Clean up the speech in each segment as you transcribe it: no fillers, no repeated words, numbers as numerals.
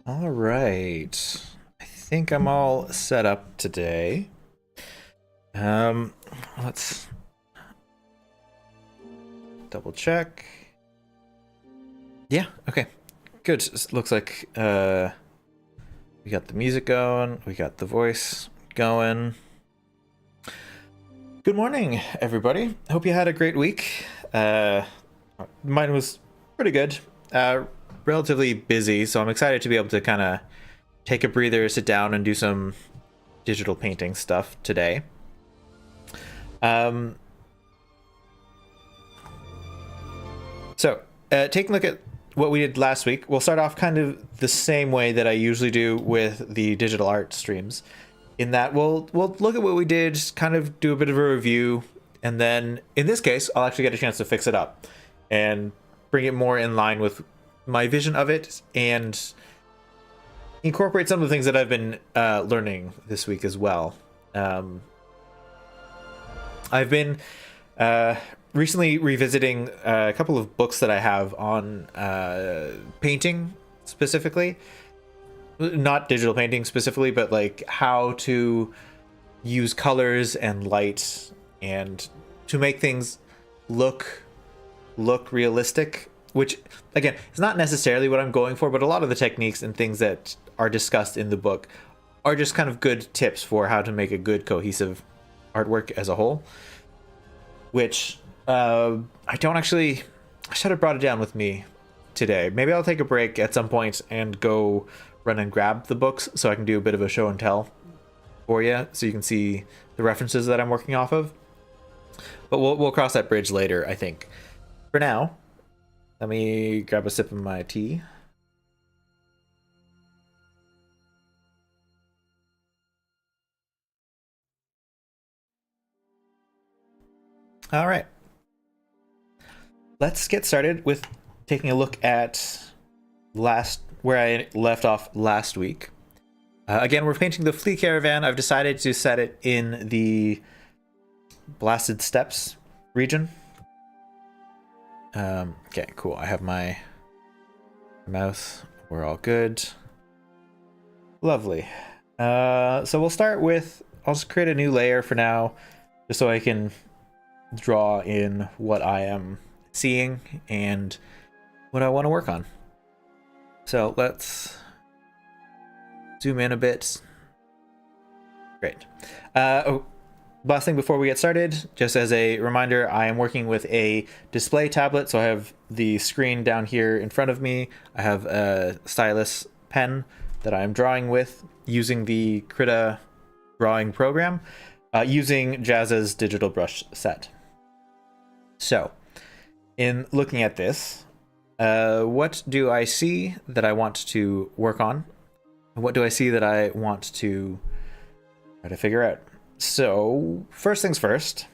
All right. I think I'm all set up today. Let's double check. Yeah, okay. Good. Looks like we got the music going, we got the voice going. Good morning, everybody. Hope you had a great week. Mine was pretty good. Relatively busy, so I'm excited to be able to kind of take a breather, sit down, and do some digital painting stuff today. Taking a look at what we did last week, we'll start off kind of the same way that I usually do with the digital art streams, in that we'll look at what we did, kind of do a bit of a review, and then in this case, I'll actually get a chance to fix it up and bring it more in line with my vision of it and incorporate some of the things that I've been learning this week as well. I've been recently revisiting a couple of books that I have on painting specifically, not digital painting specifically, but like how to use colors and light and to make things look realistic, which again is not necessarily what I'm going for, but a lot of the techniques and things that are discussed in the book are just kind of good tips for how to make a good cohesive artwork as a whole, which I should have brought it down with me today. Maybe I'll take a break at some point and go run and grab the books so I can do a bit of a show and tell for you, so you can see the references that I'm working off of. But we'll cross that bridge later, I think. For now, let me grab a sip of my tea. All right. Let's get started with taking a look at where I left off last week. Again, we're painting the Flea Caravan. I've decided to set it in the Blasted Steppes region. Okay, cool. I have my mouse. We're all good. Lovely. So we'll start with, I'll just create a new layer for now, just so I can draw in what I am seeing and what I want to work on. So let's zoom in a bit. Great. Last thing before we get started, just as a reminder, I am working with a display tablet, so I have the screen down here in front of me. I have a stylus pen that I'm drawing with using the Krita drawing program, using Jazz's digital brush set. So, in looking at this, what do I see that I want to work on? What do I see that I want to try to figure out? So, first things first,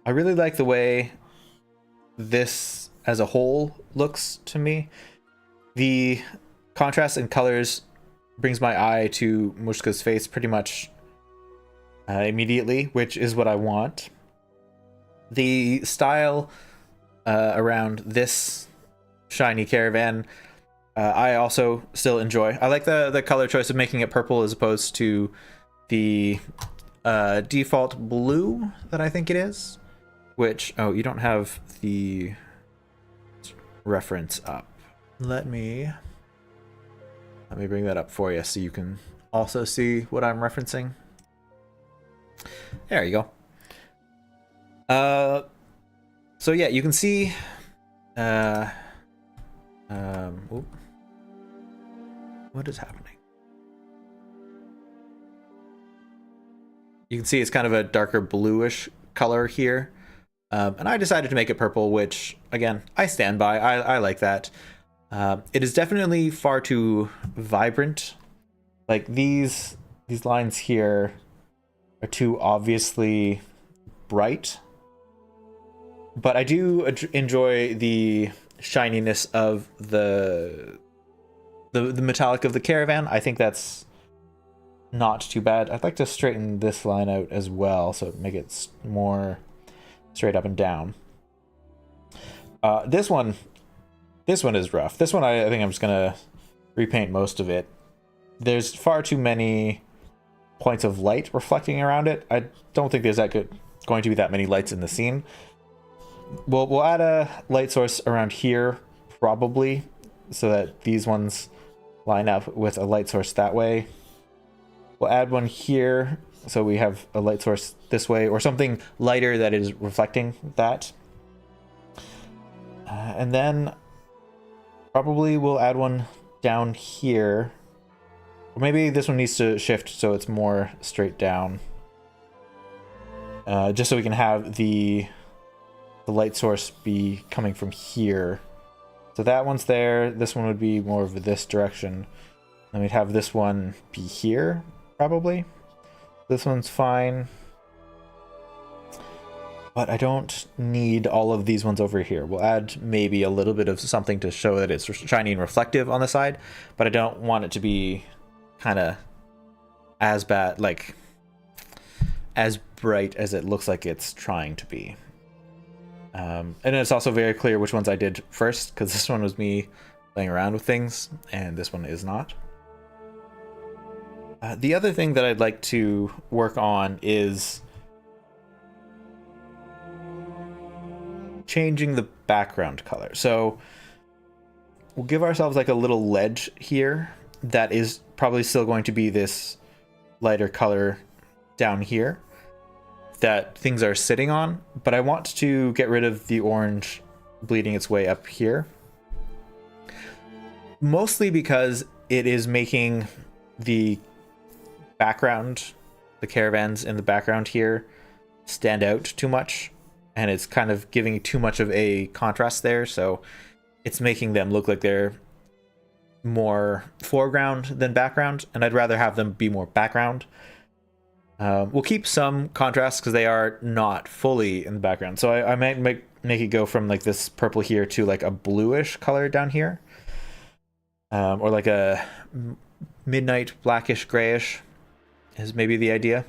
I really like the way this as a whole looks to me. The contrast in colors brings my eye to Mushka's face pretty much immediately, which is what I want. The style around this shiny caravan, I also still enjoy. I like the color choice of making it purple as opposed to the default blue that I think it is. Which, oh, you don't have the reference up. Let me bring that up for you so you can also see what I'm referencing. There you go. So yeah, you can see what is happening? You can see it's kind of a darker bluish color here. And I decided to make it purple, which, again, I stand by. I like that. It is definitely far too vibrant. Like, these lines here are too obviously bright. But I do enjoy the shininess of the metallic of the caravan. I think that's not too bad. I'd like to straighten this line out as well, so make it more straight up and down. This one is rough. This one I think I'm just gonna repaint most of it. There's far too many points of light reflecting around it. I don't think there's going to be that many lights in the scene. We'll add a light source around here probably, so that these ones line up with a light source that way. We'll add one here, so we have a light source this way, or something lighter that is reflecting that. And then probably we'll add one down here. Or maybe this one needs to shift so it's more straight down. Just so we can have the light source be coming from here. So that one's there. This one would be more of this direction. Then we'd have this one be here, probably. This one's fine. But I don't need all of these ones over here. We'll add maybe a little bit of something to show that it's shiny and reflective on the side, but I don't want it to be kind of as bad, like as bright as it looks like it's trying to be. And it's also very clear which ones I did first, because this one was me playing around with things, and this one is not. The other thing that I'd like to work on is changing the background color. So we'll give ourselves like a little ledge here that is probably still going to be this lighter color down here that things are sitting on, but I want to get rid of the orange bleeding its way up here. Mostly because it is making the background, the caravans in the background here, stand out too much, and it's kind of giving too much of a contrast there, so it's making them look like they're more foreground than background, and I'd rather have them be more background. We'll keep some contrast because they are not fully in the background, so I might make it go from like this purple here to like a bluish color down here, or like a midnight blackish grayish is maybe the idea.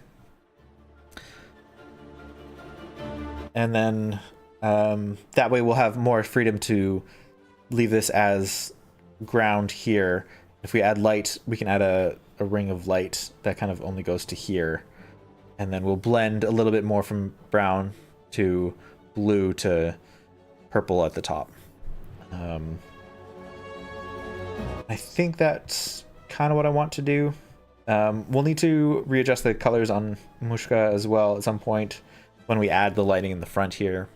And then that way we'll have more freedom to leave this as ground here. If we add light, we can add a ring of light that kind of only goes to here. And then we'll blend a little bit more from brown to blue to purple at the top. I think that's kind of what I want to do. We'll need to readjust the colors on Mushka as well at some point when we add the lighting in the front here.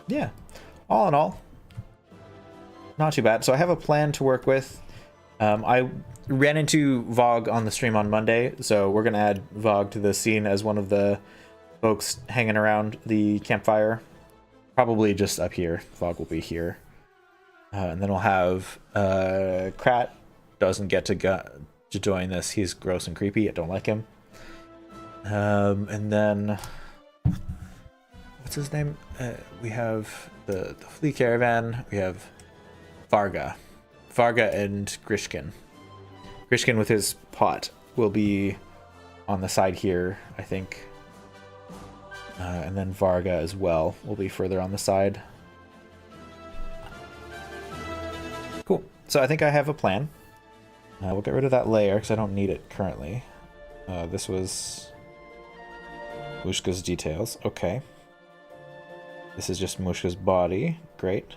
Yeah, all in all, not too bad. So I have a plan to work with. I ran into Vogue on the stream on Monday, so we're gonna add Vogue to the scene as one of the folks hanging around the campfire. Probably just up here. Vogue will be here. And then we'll have Krat doesn't get to join this. He's gross and creepy. I don't like him. And then what's his name? We have the flea caravan. We have Varga. Varga and Grishkin. Grishkin with his pot will be on the side here, I think. And then Varga as well will be further on the side. Cool. So I think I have a plan. We'll get rid of that layer because I don't need it currently. This was Mushka's details. Okay. This is just Mushka's body. Great.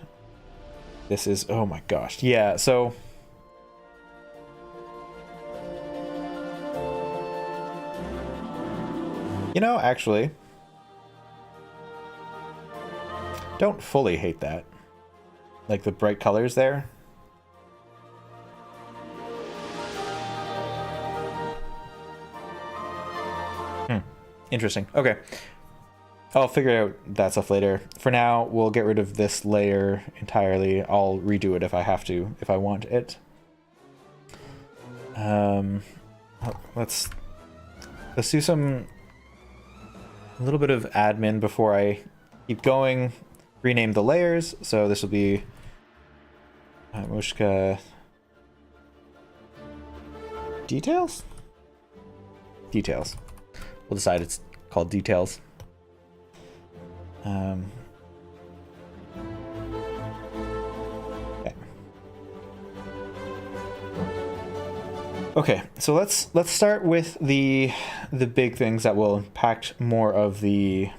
This is... oh my gosh. Yeah, so... you know, actually... don't fully hate that. Like the bright colors there. Interesting. Okay. I'll figure out that stuff later. For now, we'll get rid of this layer entirely. I'll redo it if I have to, if I want it. Let's do a little bit of admin before I keep going. Rename the layers. So this will be Mushka details? Details. We'll decide it's called details. Okay. Okay, so let's start with the big things that will impact more of the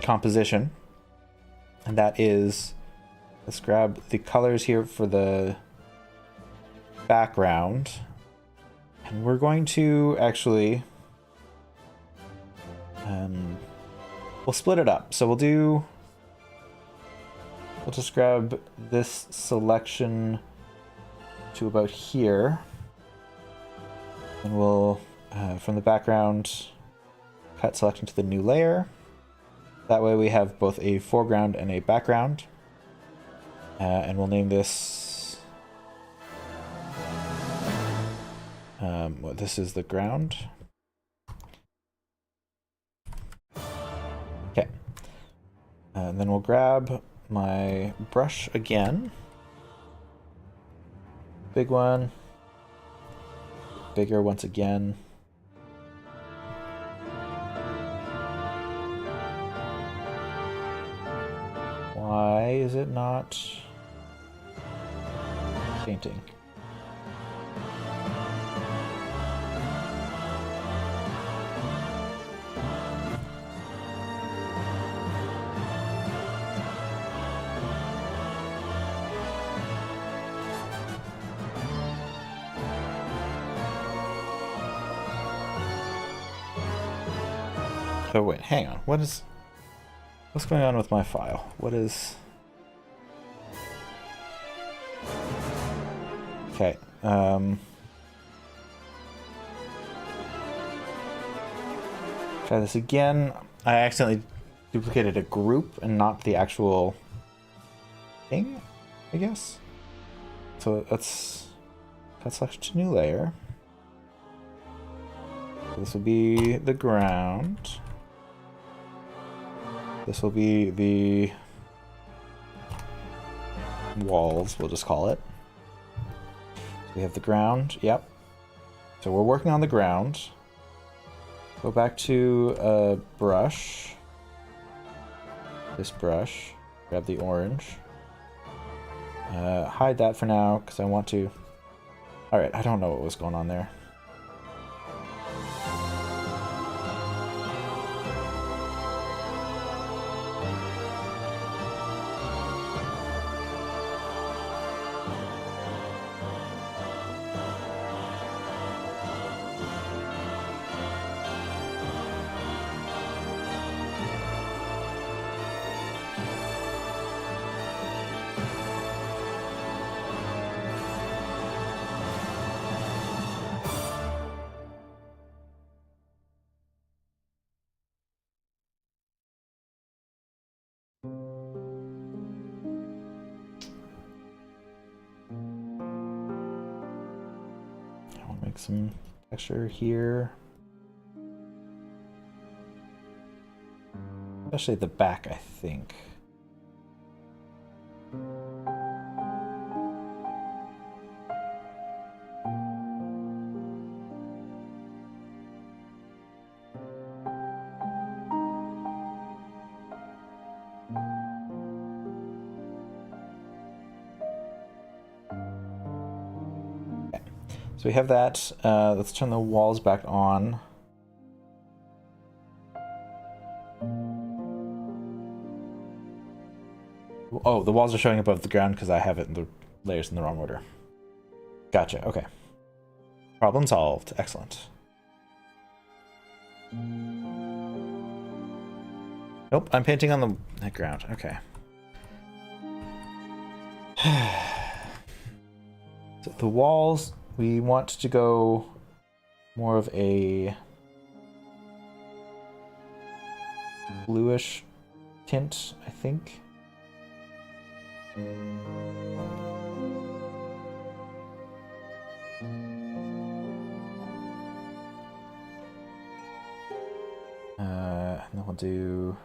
composition. And that is, let's grab the colors here for the background. And we're going to actually, we'll split it up. So we'll just grab this selection to about here. And we'll, from the background, cut selection to the new layer. That way we have both a foreground and a background. And we'll name this... well, this is the ground. Okay. And then we'll grab my brush again. Big one. Bigger once again. Why is it not painting? Oh wait, hang on. What's going on with my file? What is... okay. Try this again. I accidentally duplicated a group and not the actual thing, I guess. So let's select a new layer. This will be the ground. This will be the walls, we'll just call it. So we have the ground, yep. So we're working on the ground. Go back to a brush. This brush. Grab the orange. Hide that for now, because I want to... alright, I don't know what was going on there. Some texture here, especially at the back, I think. So we have that. Let's turn the walls back on. Oh, the walls are showing above the ground because I have it in the layers in the wrong order. Gotcha, okay. Problem solved. Excellent. Nope, I'm painting on the ground. Okay. So the walls, we want to go more of a bluish tint, I think. And then we'll do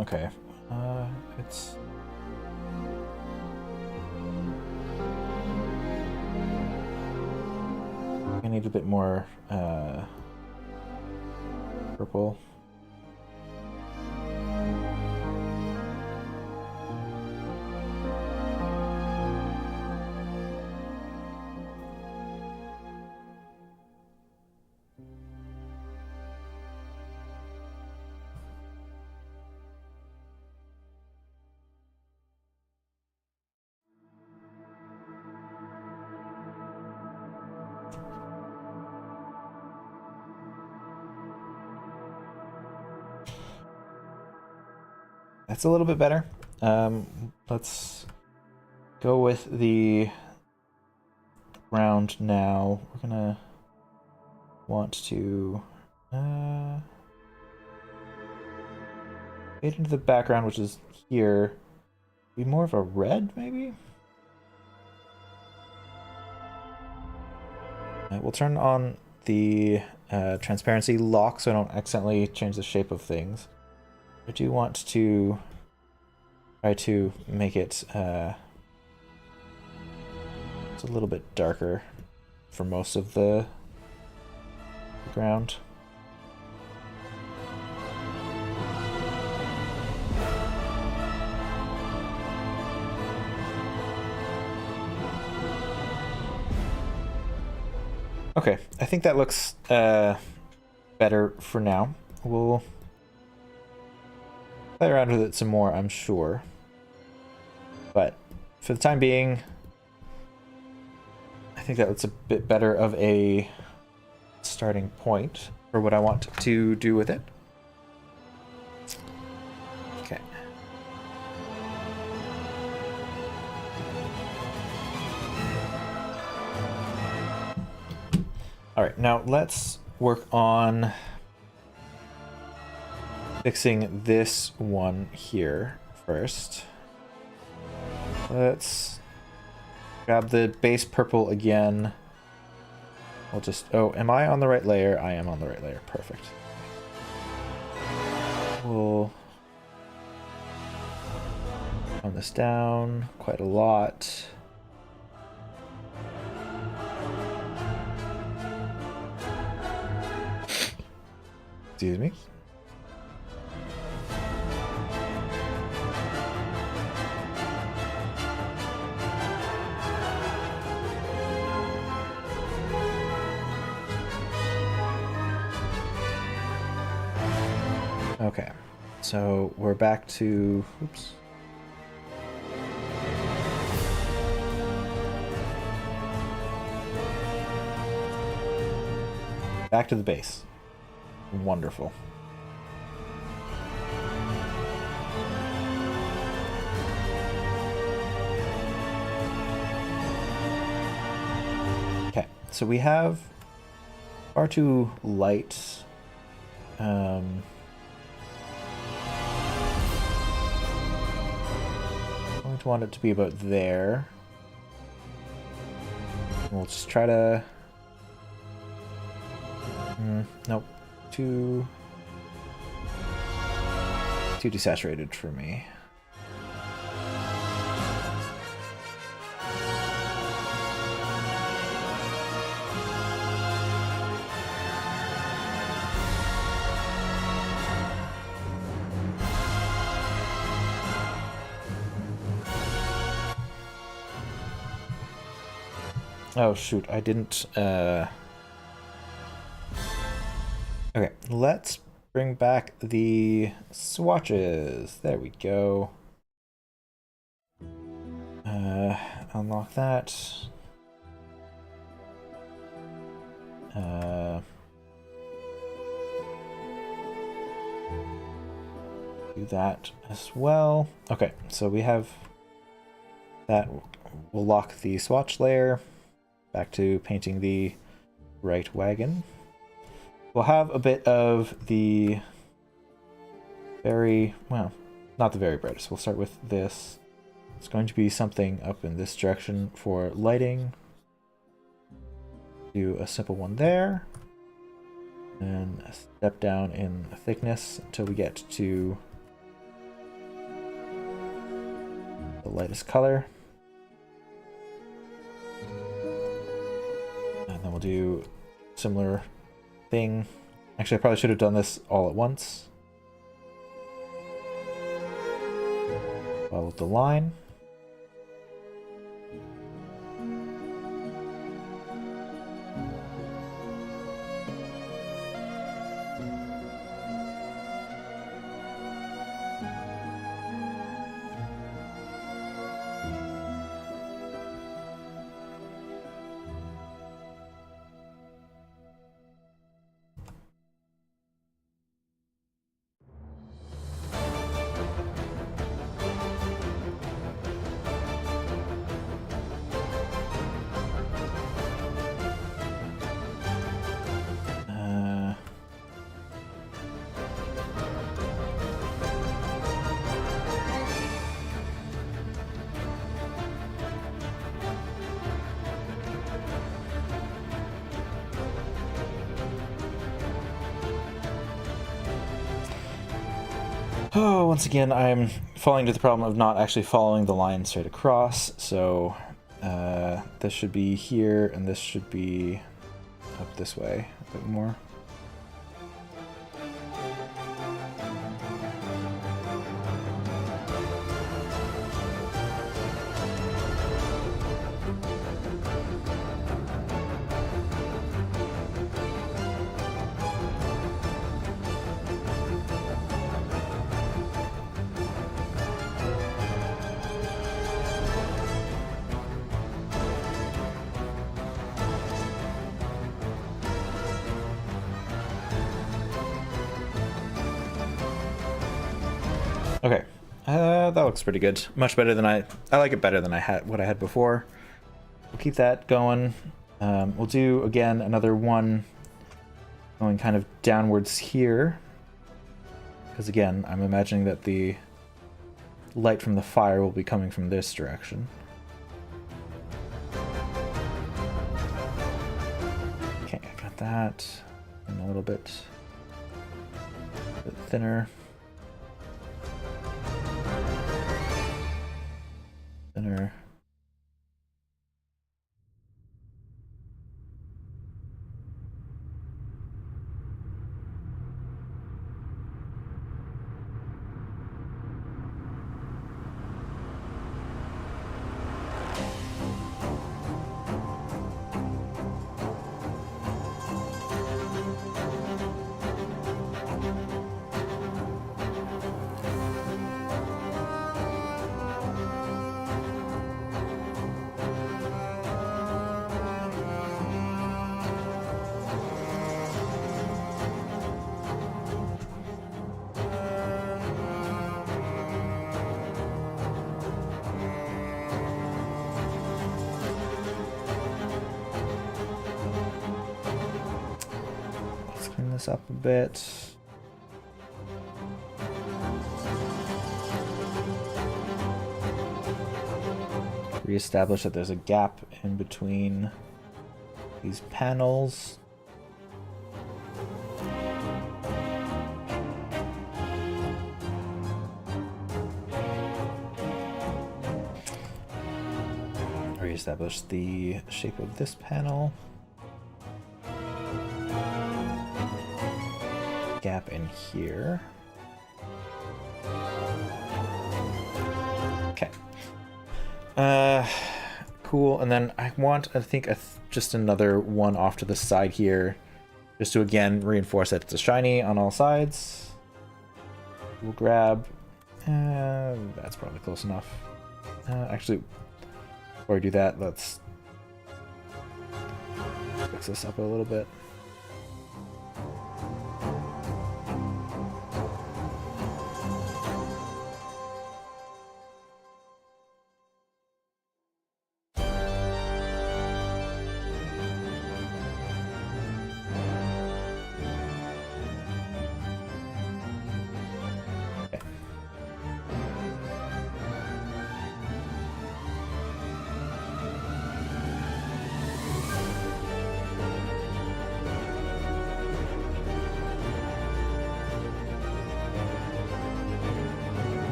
okay. It's I need a bit more purple. That's a little bit better. Let's go with the ground now. We're gonna want to fade into the background, which is here. Be more of a red, maybe? We'll turn on the transparency lock so I don't accidentally change the shape of things. I do want to try to make it just a little bit darker for most of the ground. Okay, I think that looks better for now. We'll play around with it some more, I'm sure. But for the time being, I think that looks a bit better of a starting point for what I want to do with it. Okay. All right, now let's work on fixing this one here first. Let's grab the base purple again. We'll just, oh, am I on the right layer? I am on the right layer, perfect. We'll tone this down quite a lot. Excuse me. Okay, so we're back to, oops. Back to the base. Wonderful. Okay, so we have far too light. I'm going to want it to be about there. We'll just try to... nope. Too desaturated for me. Oh shoot, I didn't Okay, let's bring back the swatches. There we go. Unlock that. Do that as well. Okay, so we have that. We'll lock the swatch layer. Back to painting the right wagon. We'll have a bit of the very, well, not the very brightest. We'll start with this. It's going to be something up in this direction for lighting. Do a simple one there. And a step down in thickness until we get to the lightest color. And then we'll do similar thing. Actually, I probably should have done this all at once. Follow the line. Oh, once again, I'm falling to the problem of not actually following the line straight across, so this should be here, and this should be up this way a bit more. Okay, that looks pretty good. Much better than I like it better than what I had before. We'll keep that going. We'll do again another one going kind of downwards here, because again, I'm imagining that the light from the fire will be coming from this direction. Okay, I got that, and a little bit thinner. Thinner. this up a bit. Reestablish that there's a gap in between these panels. Reestablish the shape of this panel. Gap in here. Okay. Cool. And then I want, I think, just another one off to the side here, just to again reinforce that it's a shiny on all sides. We'll grab. That's probably close enough. Actually, before we do that, let's fix this up a little bit.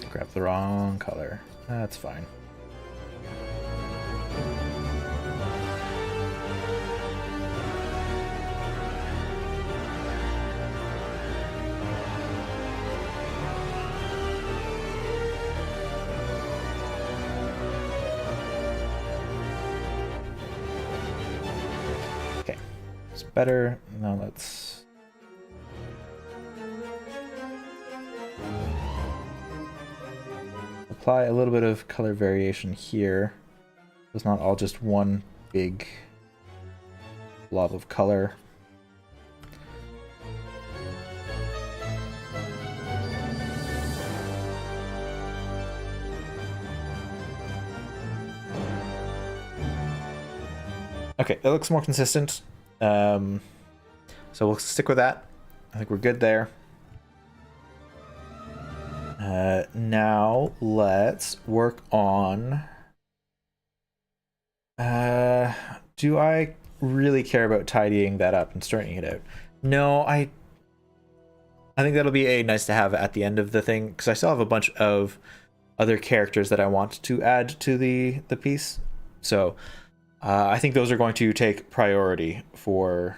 Grab the wrong color. That's fine. Okay, it's better. Now let's apply a little bit of color variation here. It's not all just one big blob of color. Okay, it looks more consistent. So we'll stick with that. I think we're good there. Now let's work on. Do I really care about tidying that up and straightening it out? No, I think that'll be a nice to have at the end of the thing, because I still have a bunch of other characters that I want to add to the piece. So I think those are going to take priority for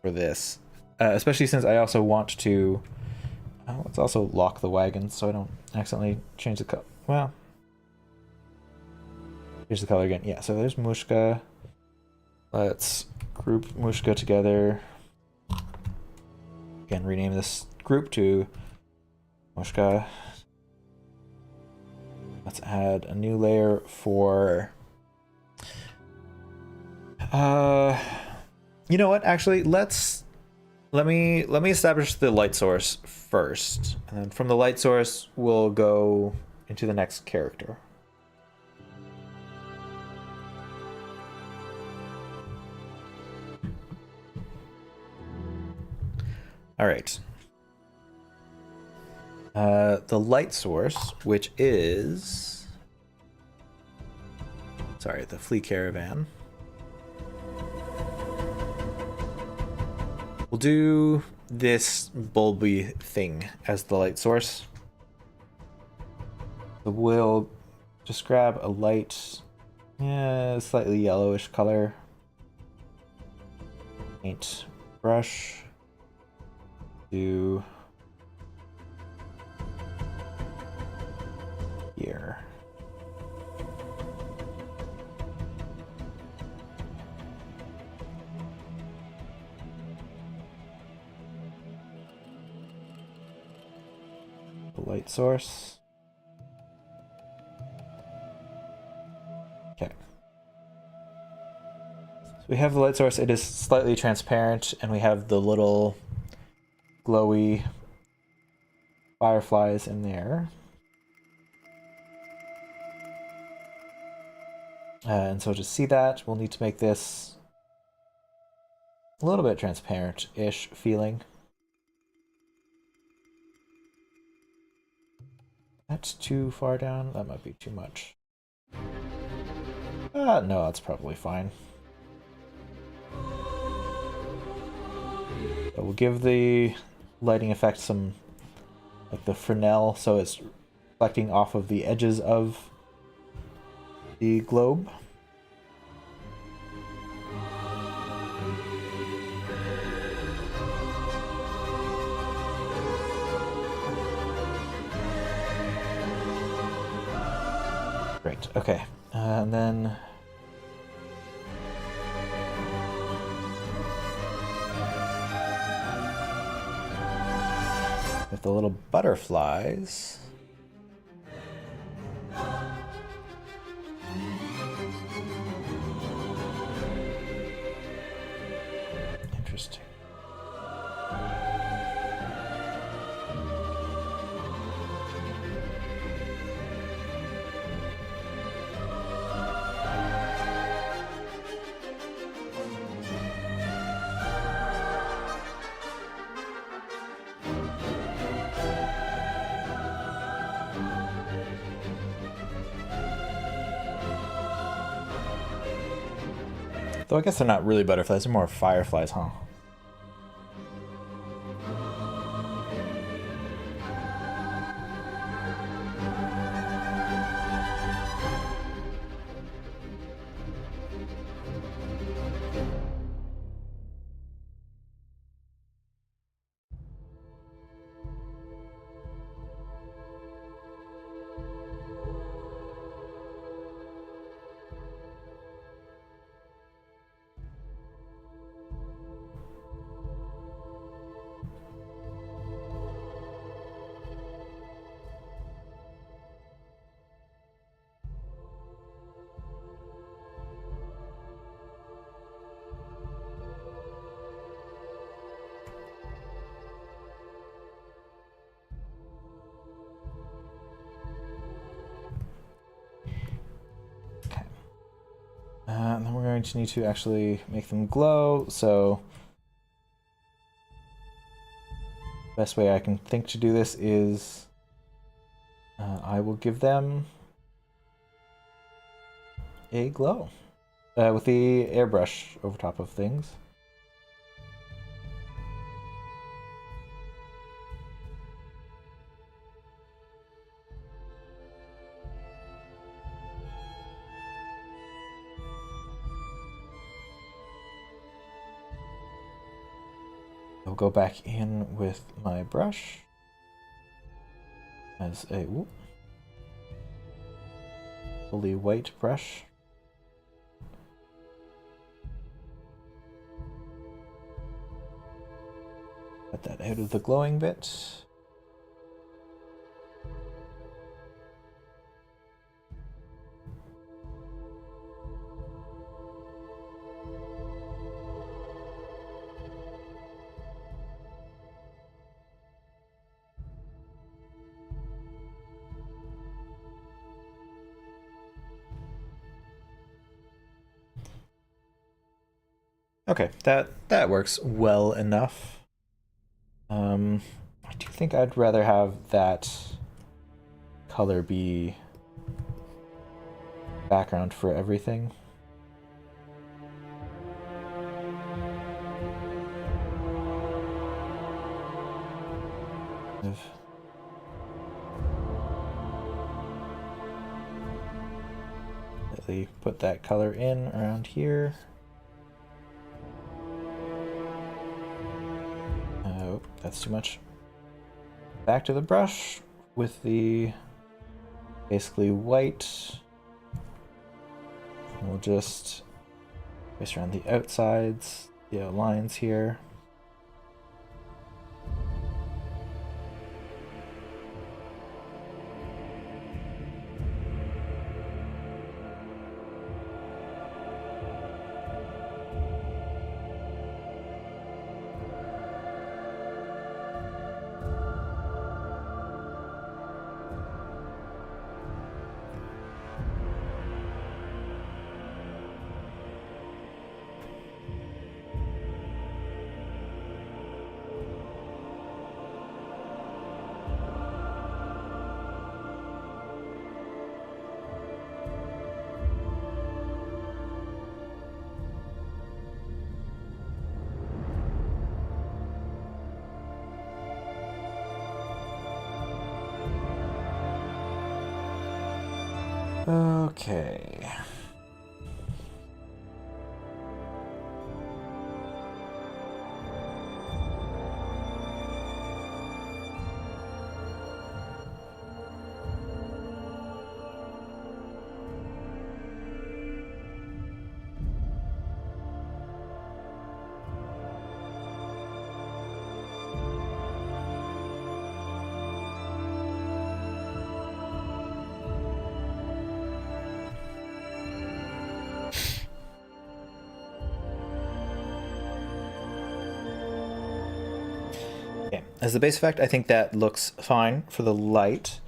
this, especially since I also want to. Let's also lock the wagon so I don't accidentally change the color. Well, here's the color again. Yeah, so there's Mushka. Let's group Mushka together. Again, rename this group to Mushka. Let's add a new layer for... you know what? Actually, let me establish the light source first, and then from the light source we'll go into the next character. All right. The light source, which is, sorry, the flea caravan. We'll do this bulby thing as the light source. So we'll just grab a light, slightly yellowish color. Paint brush. Do here. Light source. Okay. So we have the light source. It is slightly transparent, and we have the little glowy fireflies in there. And so to see that, we'll need to make this a little bit transparent-ish feeling. That's too far down. That might be too much. No, that's probably fine. But we'll give the lighting effect some, like the Fresnel, so it's reflecting off of the edges of the globe. Great, okay. And then with the little butterflies. Interesting. Though I guess they're not really butterflies, they're more fireflies, huh? And then we're going to need to actually make them glow, so best way I can think to do this is I will give them a glow with the airbrush over top of things. I'll go back in with my brush as a fully white brush. Cut that out of the glowing bit. Okay, that works well enough. I do think I'd rather have that color be background for everything. Really put that color in around here. Oh, that's too much. Back to the brush with the basically white. And we'll just trace around the outsides, the lines here. Okay. Okay, as the base effect, I think that looks fine for the light.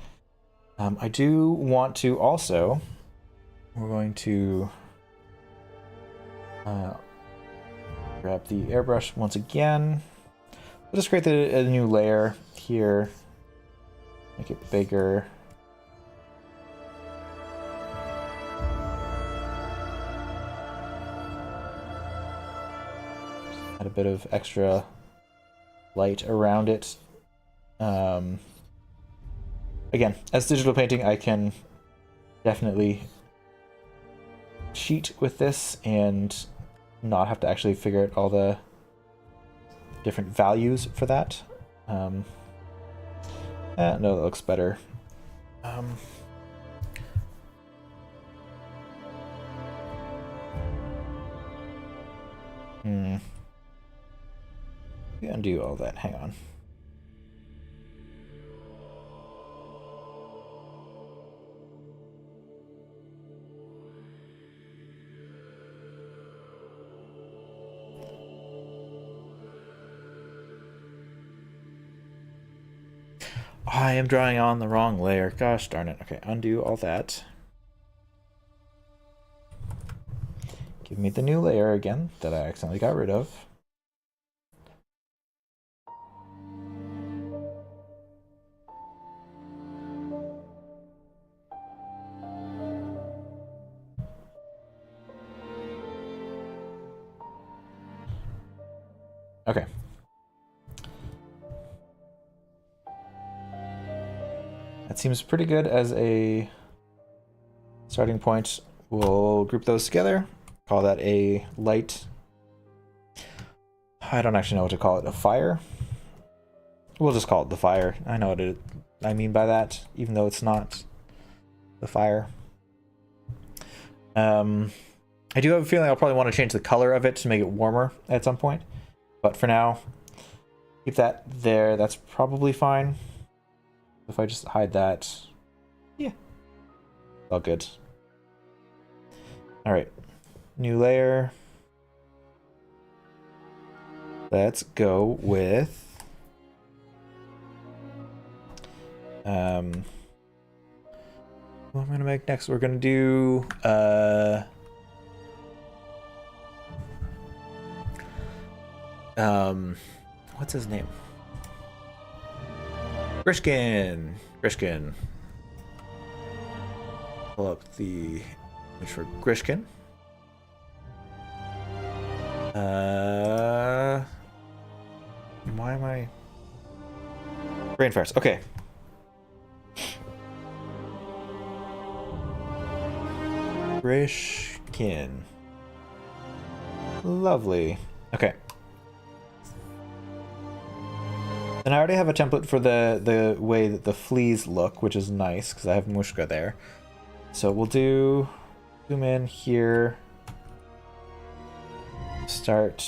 I do want to also, we're going to grab the airbrush once again. We'll just create a new layer here, make it bigger. Add a bit of extra light around it. Again, as digital painting, I can definitely cheat with this and not have to actually figure out all the different values for that. No, that looks better. Undo all that. Hang on. I am drawing on the wrong layer. Gosh darn it. Okay, undo all that. Give me the new layer again that I accidentally got rid of. Okay. That seems pretty good as a starting point. We'll group those together. Call that a light. I don't actually know what to call it. A fire? We'll just call it the fire. I know what I mean by that, even though it's not the fire. I do have a feeling I'll probably want to change the color of it to make it warmer at some point. But for now, keep that there. That's probably fine. If I just hide that, yeah, all good. All right, new layer. Let's go with what I'm gonna make next. We're gonna do what's his name? Grishkin. Grishkin. Pull up the image for Grishkin. Why am I? Brain farts. Okay. Grishkin. Lovely. Okay. And I already have a template for the way that the fleas look, which is nice because I have Mushka there. So we'll do zoom in here. Start.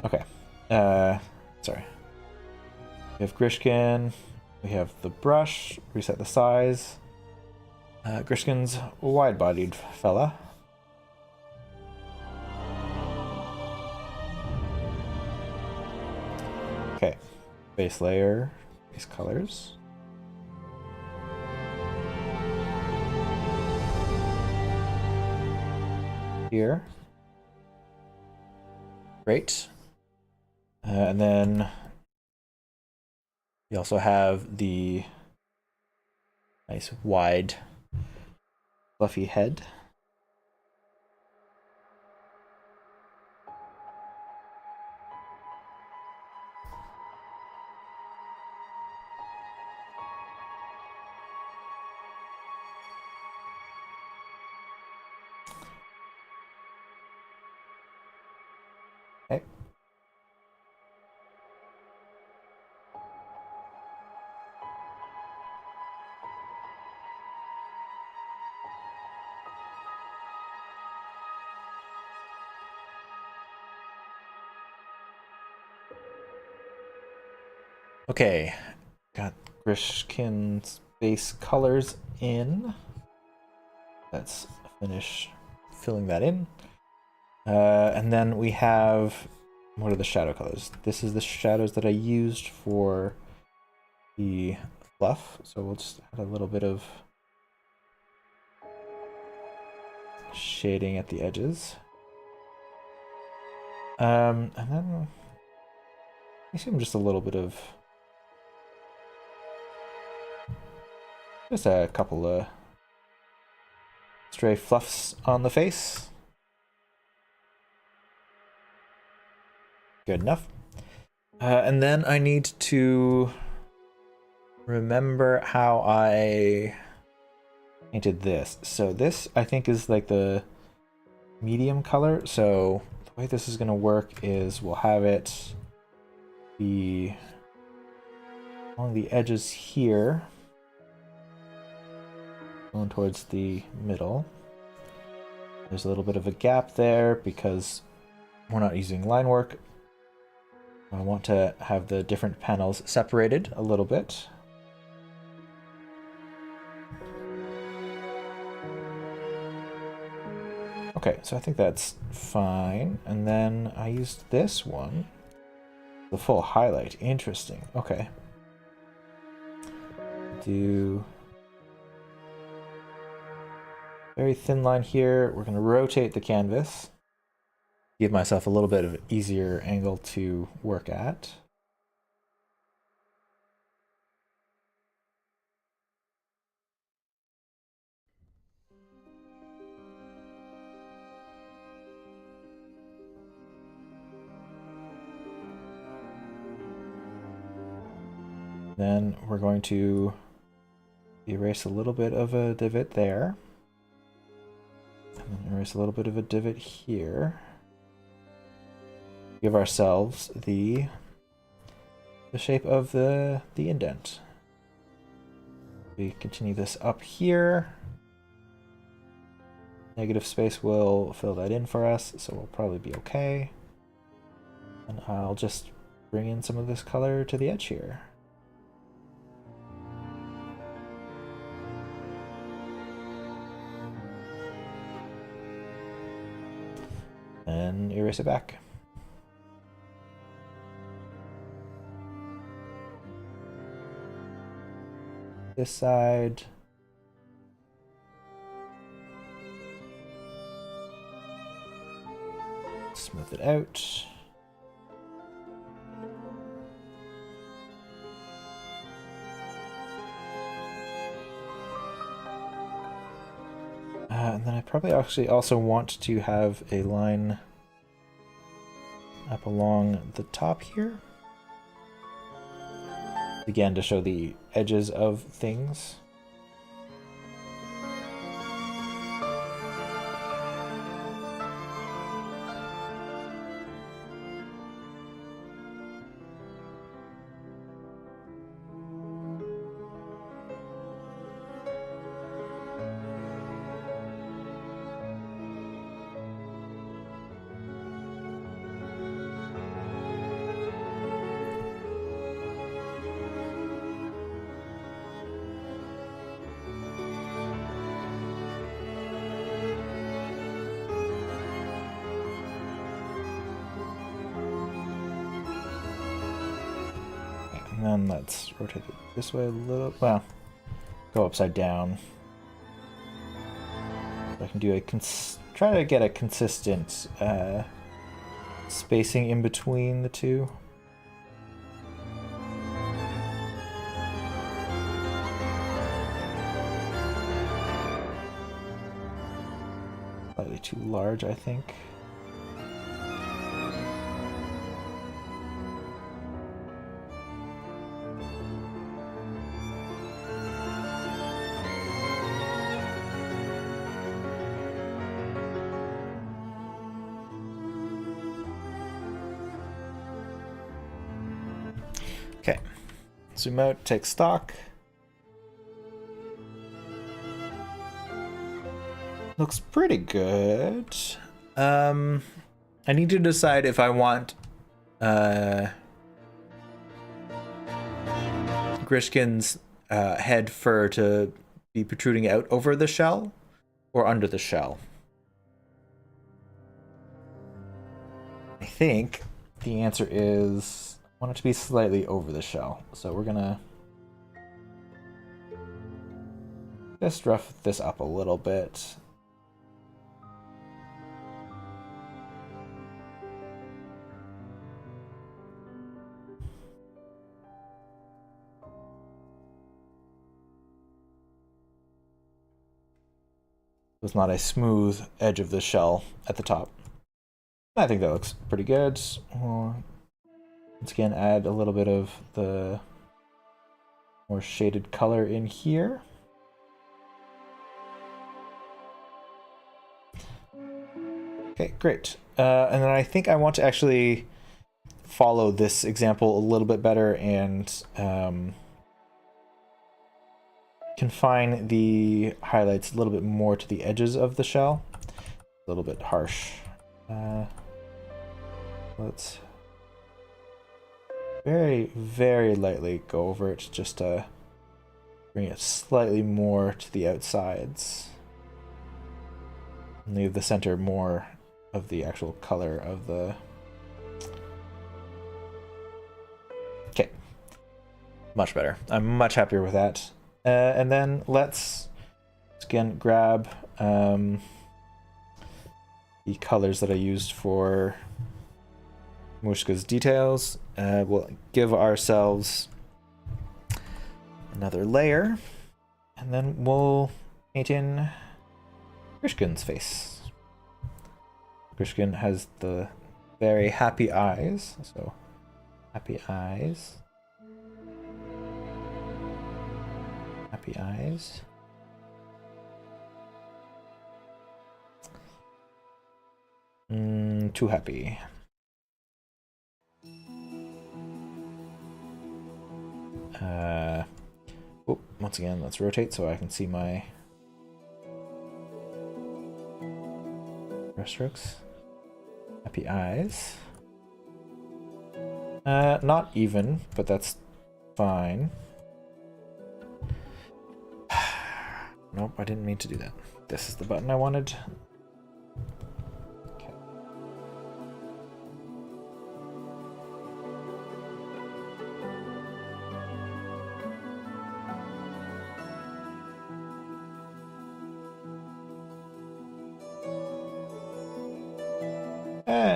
Okay. Sorry. We have Grishkin. We have the brush. Reset the size. Grishkin's wide-bodied fella. Okay. Base layer. Base colors. Here. Great. And then we also have the nice wide fluffy head. Okay, got Grishkin's base colors in. Let's finish filling that in. And then we have, what are the shadow colors? This is the shadows that I used for the fluff. So we'll just add a little bit of shading at the edges. And then I assume just a little bit of, just a couple of stray fluffs on the face. Good enough. And then I need to remember how I painted this. So this, I think, is like the medium color. So the way this is going to work is we'll have it be along the edges here, going towards the middle. There's a little bit of a gap there because we're not using line work. I want to have the different panels separated a little bit. Okay, so I think that's fine. And then I used this one, the full highlight. Interesting. Okay. Do very thin line here. We're going to rotate the canvas. Give myself a little bit of an easier angle to work at. Then we're going to erase a little bit of a divot there. And then erase a little bit of a divot here. Give ourselves the shape of the indent. We continue this up here. Negative space will fill that in for us, so we'll probably be okay. And I'll just bring in some of this color to the edge here. And erase it back. This side. Smooth it out. And then I probably actually also want to have a line up along the top here. Again, to show the edges of things. And then let's rotate it this way a little. Well, go upside down. I can do a try to get a consistent spacing in between the two. Slightly too large, I think. Okay, zoom out, take stock. Looks pretty good. I need to decide if I want Grishkin's head fur to be protruding out over the shell or under the shell? I think the answer is I want it to be slightly over the shell. So we're gonna just rough this up a little bit. It's not a smooth edge of the shell at the top. I think that looks pretty good. We'll once again add a little bit of the more shaded color in here. Okay, great. And then I think I want to actually follow this example a little bit better and confine the highlights a little bit more to the edges of the shell. A little bit harsh. Let's very, very lightly go over it just to bring it slightly more to the outsides. And leave the center more of the actual color of the... Okay. Much better. I'm much happier with that. And then let's again grab the colors that I used for Mushka's details. We'll give ourselves another layer, and then we'll paint in Grishkin's face. Grishkin has the very happy eyes, so happy eyes. Happy eyes. Too happy. Oh, once again, let's rotate so I can see my brush strokes. Happy eyes. Not even, but that's fine. Nope, I didn't mean to do that. This is the button I wanted. Okay.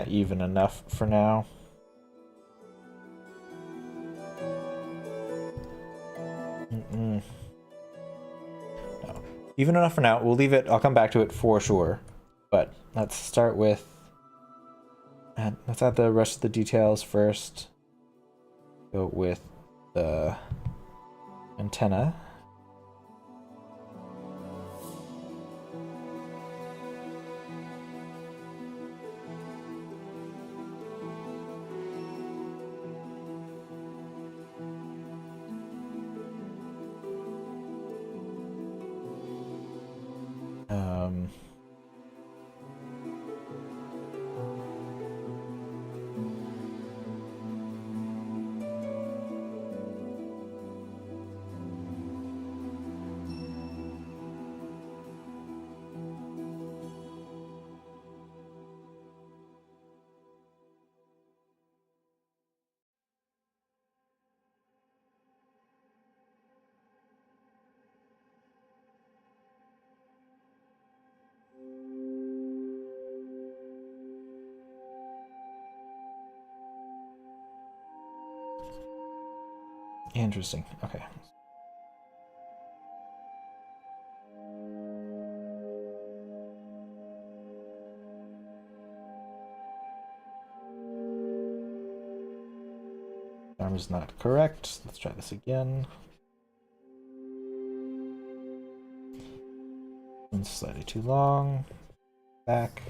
Even enough for now. No. Even enough for now. We'll leave it. I'll come back to it for sure. But let's start with... let's add the rest of the details first. Go with the antenna. Interesting. Okay. Arm is not correct. Let's try this again. One's slightly too long. Back.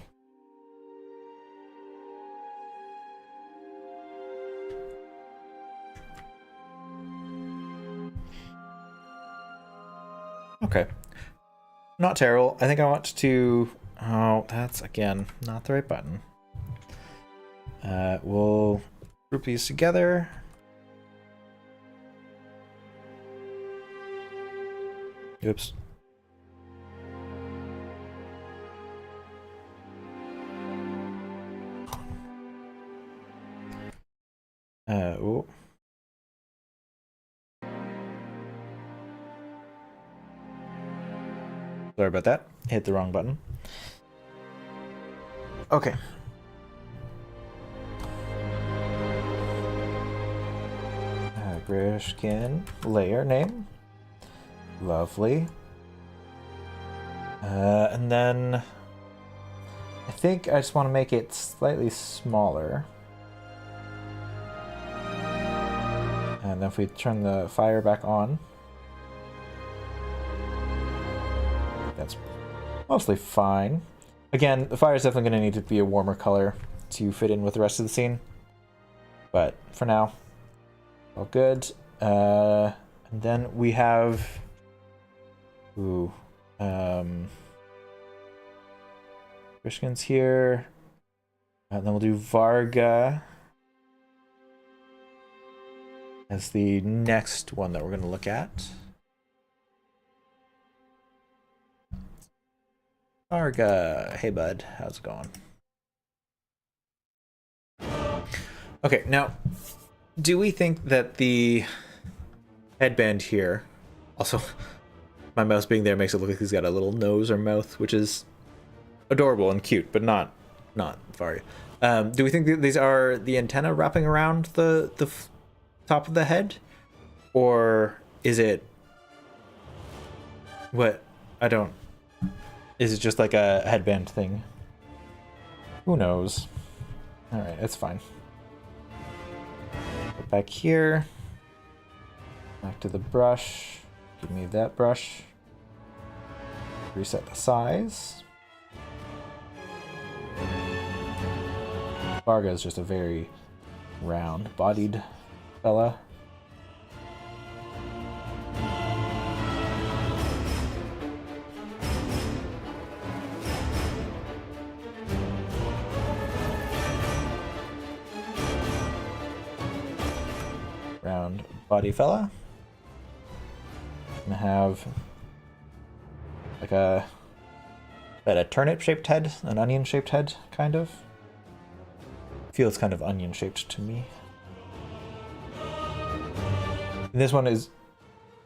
Okay. Not terrible. I think I want to... Oh, that's, again, not the right button. We'll group these together. Oops. Oh. Sorry about that. Hit the wrong button. Okay. Grayish skin layer name. Lovely. And then I think I just want to make it slightly smaller. And then if we turn the fire back on, that's mostly fine. Again, the fire is definitely going to need to be a warmer color to fit in with the rest of the scene. But for now, all good. And then we have... Ooh. Christian's here. And then we'll do Varga as the next one that we're going to look at. Varga, hey bud, how's it going? Okay, now, do we think that the headband here, also my mouse being there makes it look like he's got a little nose or mouth, which is adorable and cute, but not Varga. Do we think that these are the antenna wrapping around the top of the head, or is it what? I don't. Is it just like a headband thing? Who knows? All right, it's fine. Go back here. Back to the brush. Give me that brush. Reset the size. Varga is just a very round-bodied fella. Round body fella. Gonna have like a turnip shaped head, an onion shaped head, kind of. Feels kind of onion shaped to me. And this one is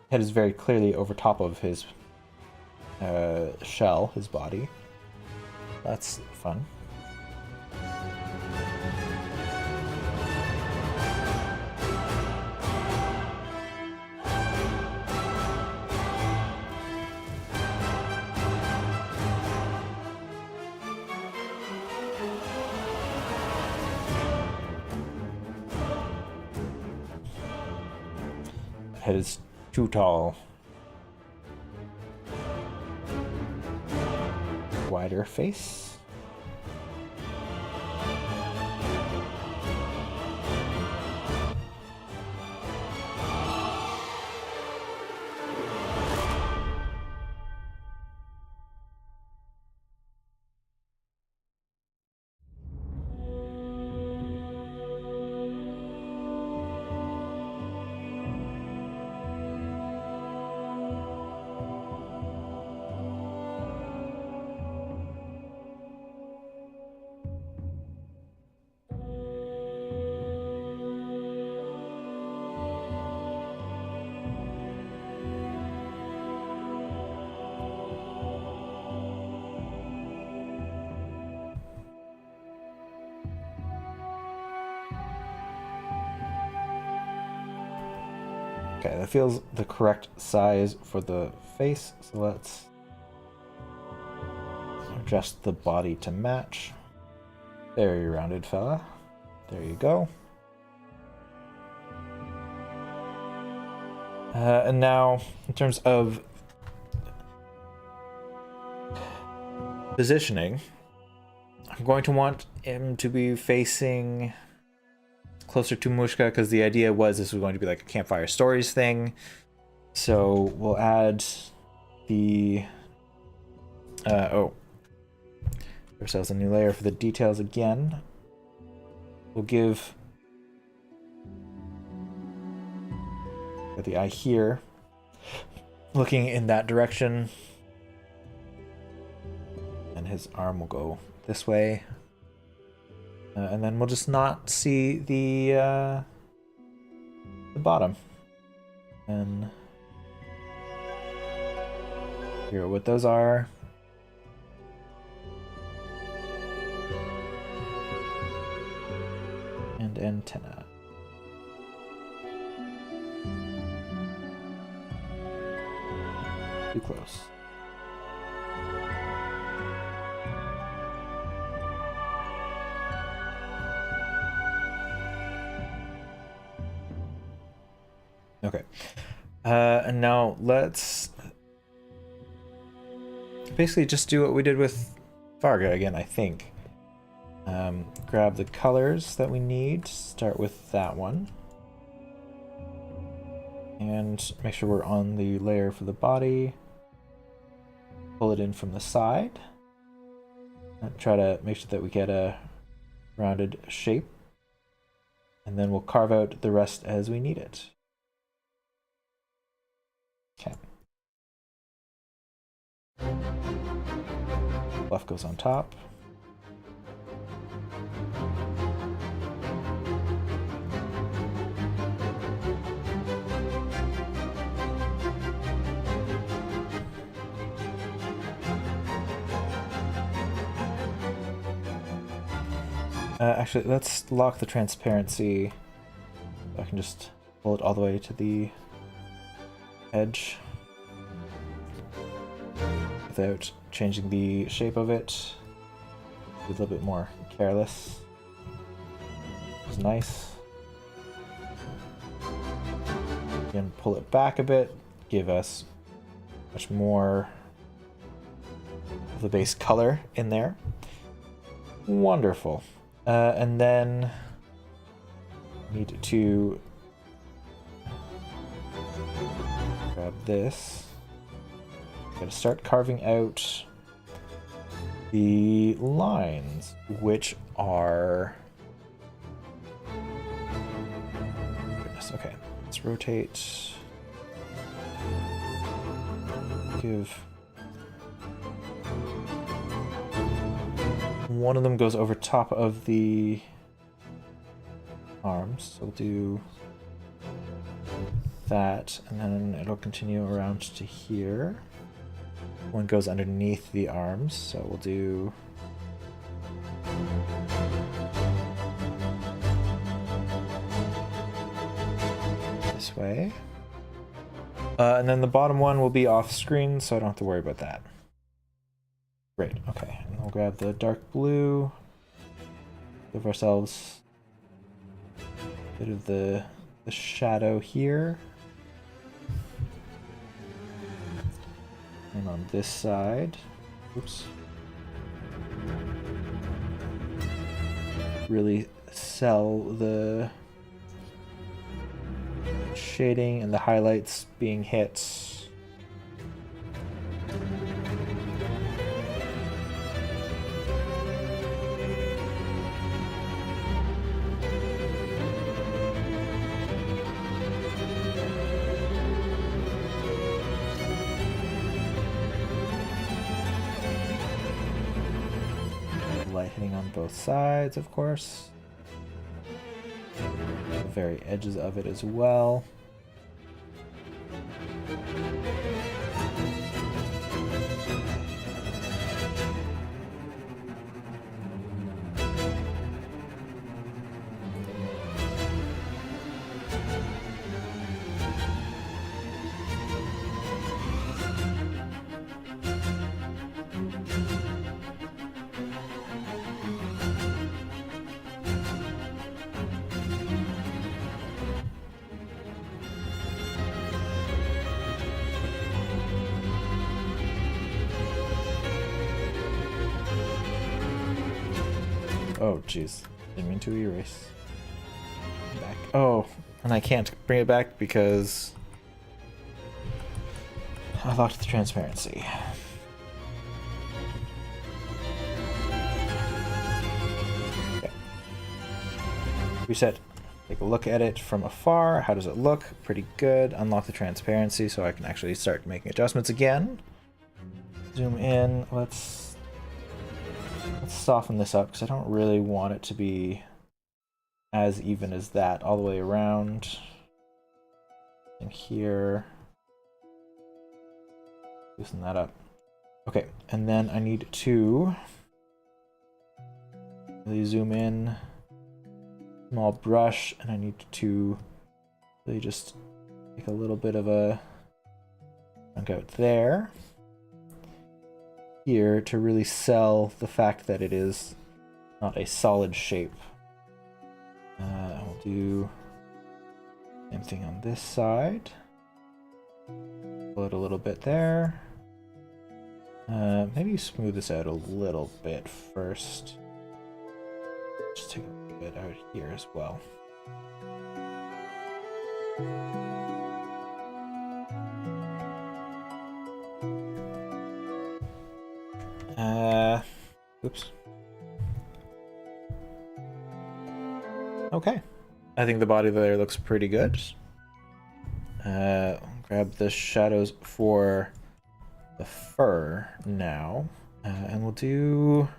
head is very clearly over top of his shell, his body. That's fun. Head is too tall. Wider face. Okay, that feels the correct size for the face, so let's adjust the body to match. Very rounded fella. There you go. And now, in terms of positioning, I'm going to want him to be facing closer to Mushka, because the idea was this was going to be like a campfire stories thing. So we'll add the ourselves a new layer for the details again. We'll give the eye here looking in that direction. And his arm will go this way. And then we'll just not see the bottom. And figure out what those are. And antenna. Too close. Okay. And now let's basically just do what we did with Varga again, I think. Grab the colors that we need. Start with that one. And make sure we're on the layer for the body. Pull it in from the side. And try to make sure that we get a rounded shape. And then we'll carve out the rest as we need it. Okay. Fluff goes on top. Actually, let's lock the transparency. I can just pull it all the way to the edge without changing the shape of it. Be a little bit more careless. It's nice. Again, pull it back a bit, give us much more of the base color in there. Wonderful. And then need to grab this. Gotta start carving out the lines, which are... Goodness, okay. Let's rotate. Give... One of them goes over top of the arms, so we'll do that, and then it'll continue around to here. One goes underneath the arms, so we'll do this way. And then the bottom one will be off screen, so I don't have to worry about that. Great, okay. And we'll grab the dark blue. Give ourselves a bit of the shadow here. And on this side, oops. Really sell the shading and the highlights being hit. Light hitting on both sides, of course. The very edges of it as well. Oh, jeez. Didn't mean to erase. Back. Oh, and I can't bring it back because I locked the transparency. Okay. Reset. Take a look at it from afar. How does it look? Pretty good. Unlock the transparency so I can actually start making adjustments again. Zoom in. Let's soften this up because I don't really want it to be as even as that all the way around. And here. Loosen that up. Okay, and then I need to really zoom in. Small brush, and I need to really just take a little bit of a chunk out there. Here to really sell the fact that it is not a solid shape. I'll do same thing on this side. Pull it a little bit there. Maybe smooth this out a little bit first. Just take a little bit out here as well. Oops. Okay. I think the body there looks pretty good. Grab the shadows for the fur now. And we'll do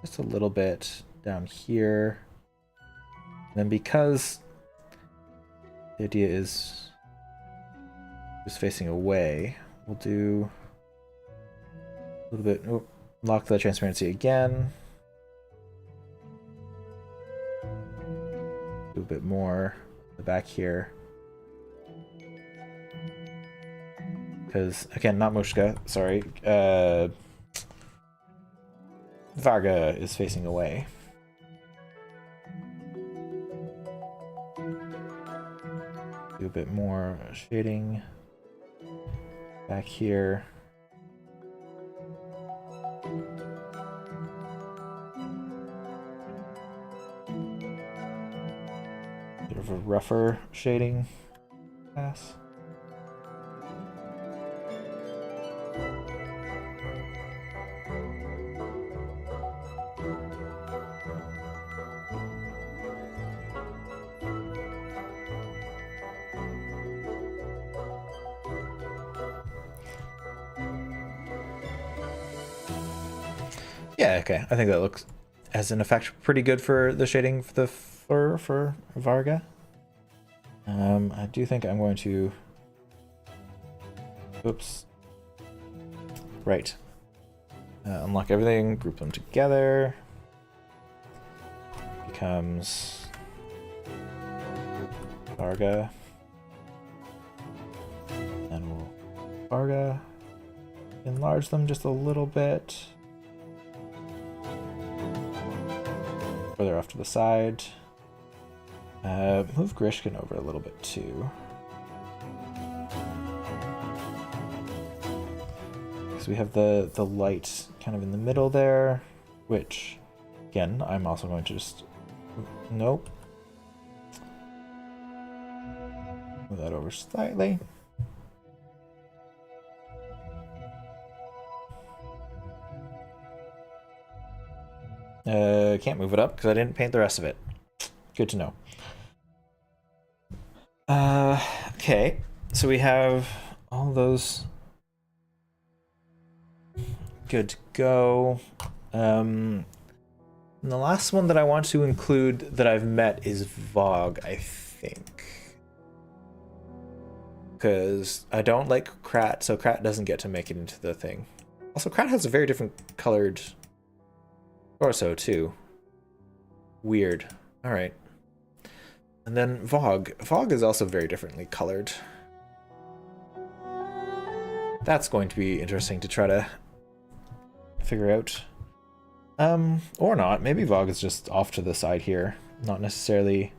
just a little bit down here. And then because the idea is facing away, we'll do a little bit, lock the transparency again. Do a bit more in the back here. Because, again, not Mushka, sorry. Varga is facing away. Do a bit more shading back here. Bit of a rougher shading pass. Yeah, okay. I think that looks, as an effect, pretty good for the shading for the fur for Varga. I do think I'm going to... Oops. Right. Unlock everything, group them together. Becomes Varga. Then we'll Varga. Enlarge them just a little bit. Further off to the side. Move Grishkin over a little bit too. Because we have the light kind of in the middle there, which, again, I'm also going to just... Nope. Move that over slightly. Can't move it up because I didn't paint the rest of it. Good to know. Okay, so we have all those good to go. And the last one that I want to include that I've met is Vogue, I think. Because I don't like Krat, so Krat doesn't get to make it into the thing. Also, Krat has a very different colored torso, too. Weird. Alright. And then Vogue. Vogue is also very differently colored. That's going to be interesting to try to figure out. Or not. Maybe Vogue is just off to the side here. Not necessarily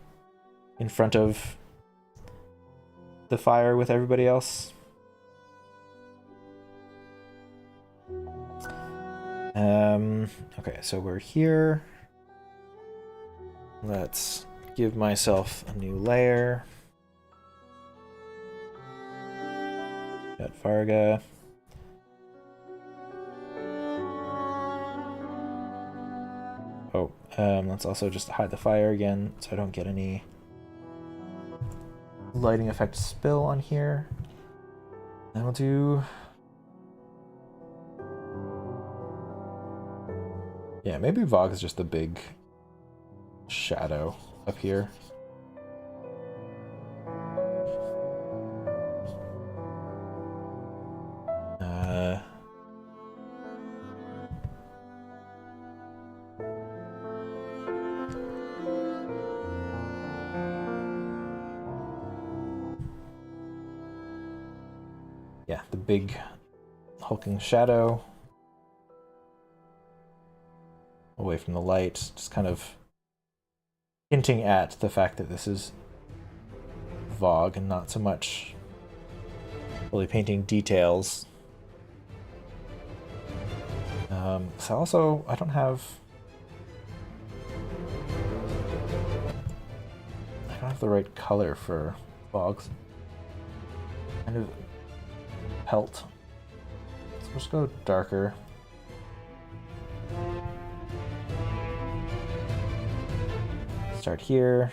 in front of the fire with everybody else. Okay, so we're here. Let's give myself a new layer. Got Varga. Let's also just hide the fire again so I don't get any lighting effect spill on here. And we'll do... yeah, maybe Vogue is just the big shadow up here. Yeah, the big hulking shadow away from the light, just kind of hinting at the fact that this is Vogue and not so much really painting details. So also, I don't have the right color for Vogue's kind of pelt. So let's go darker. Start here.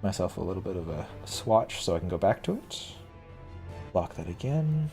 Myself a little bit of a swatch so I can go back to it. Block that again.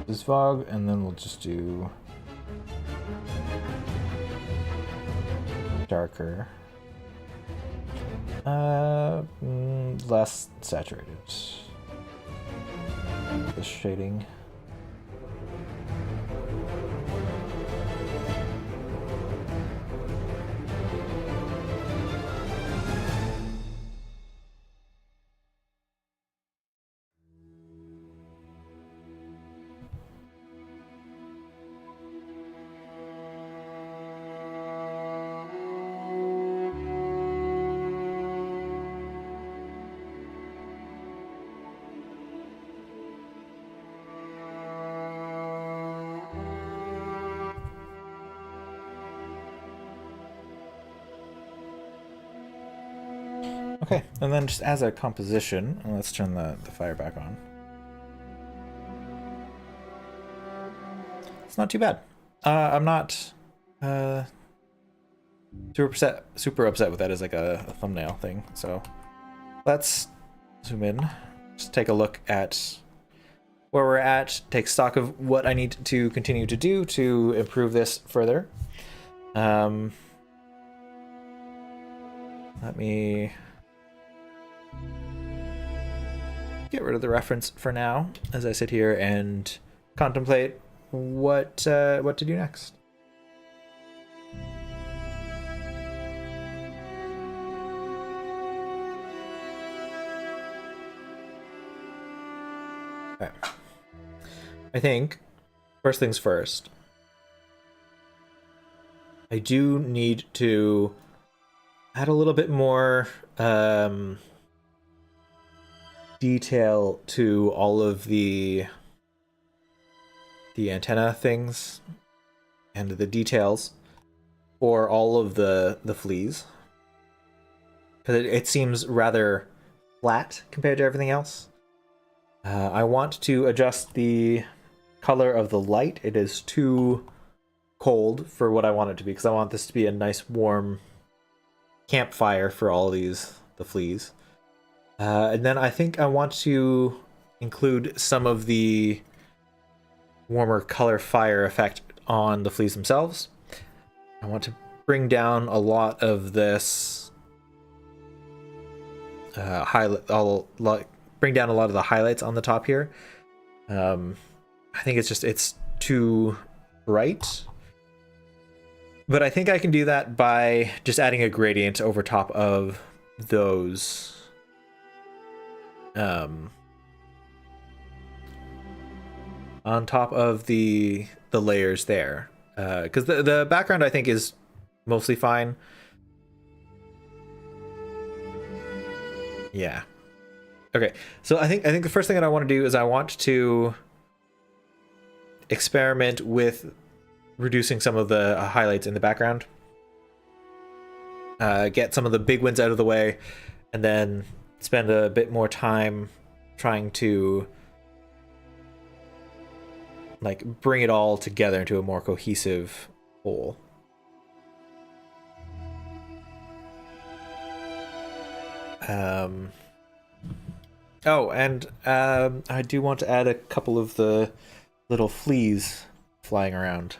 This Vogue, and then we'll just do darker, less saturated. This shading. Okay, and then just as a composition, let's turn the fire back on. It's not too bad. I'm not super upset with that as like a thumbnail thing. So let's zoom in, just take a look at where we're at, take stock of what I need to continue to do to improve this further. Let me get rid of the reference for now as I sit here and contemplate what to do next. Okay. I think first things first, I do need to add a little bit more detail to all of the antenna things and the details for all of the fleas, because it seems rather flat compared to everything else. I want to adjust the color of the light. It is too cold for what I want it to be, because I want this to be a nice warm campfire for all the fleas. And then I think I want to include some of the warmer color fire effect on the fleas themselves. I want to bring down a lot of this bring down a lot of the highlights on the top here. I think it's too bright. But I think I can do that by just adding a gradient over top of those. On top of the layers there. Because the background I think is mostly fine. Yeah. Okay, so I think the first thing that I want to do is I want to experiment with reducing some of the highlights in the background. Get some of the big ones out of the way, and then spend a bit more time trying to like bring it all together into a more cohesive whole. Oh, and I do want to add a couple of the little fleas flying around.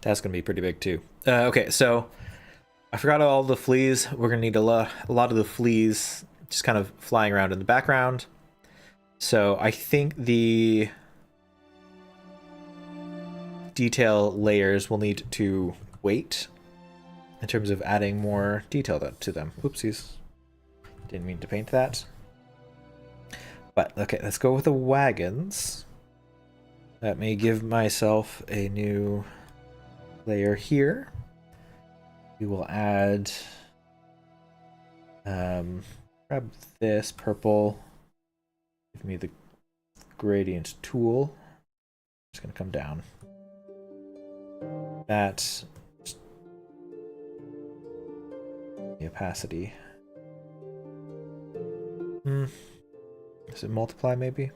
That's gonna be pretty big too. Okay, so I forgot all the fleas. We're gonna need a lot of the fleas just kind of flying around in the background. So I think the detail layers will need to wait in terms of adding more detail to them. Oopsies. Didn't mean to paint that. But okay, let's go with the wagons. Let me give myself a new layer here. We will add grab this purple. Give me the gradient tool. Just gonna come down. That the opacity. Does it multiply maybe?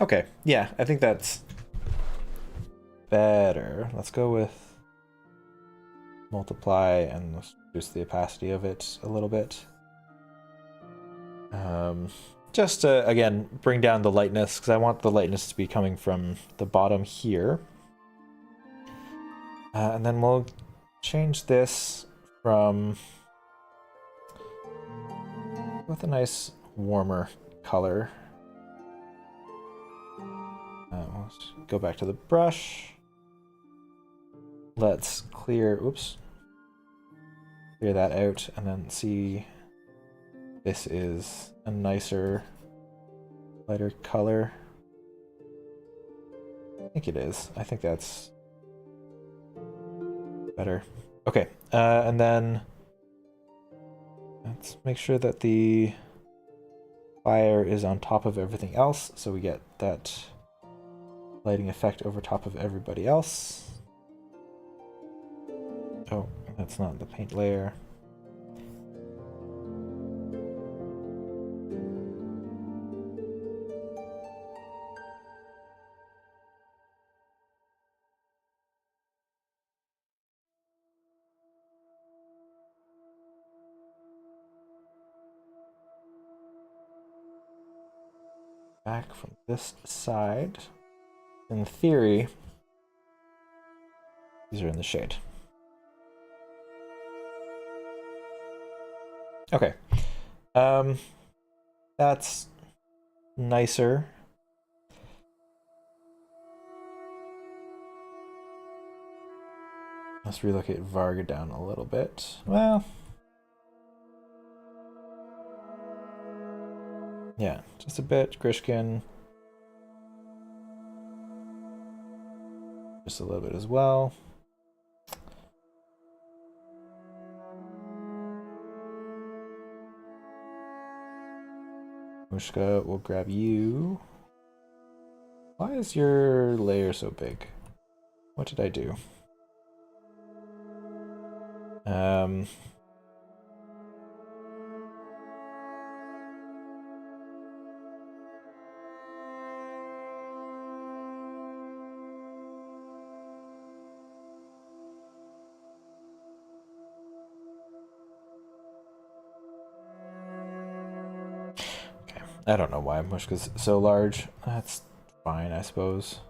Okay, yeah, I think that's better. Let's go with multiply and let's reduce the opacity of it a little bit. Just to, again, bring down the lightness, because I want the lightness to be coming from the bottom here. And then we'll change this from with a nice warmer color. Let's go back to the brush. Let's clear that out and then see this is a nicer, lighter color. I think it is. I think that's better. Okay, and then let's make sure that the fire is on top of everything else, so we get that lighting effect over top of everybody else. Oh, that's not the paint layer. Back from this side. In theory, these are in the shade. Okay. That's nicer. Let's relocate Varga down a little bit. Well, yeah, just a bit. Grishkin. Just a little bit as well. Mushka, we'll grab you. Why is your layer so big? What did I do? I don't know why Mushka's so large. That's fine, I suppose.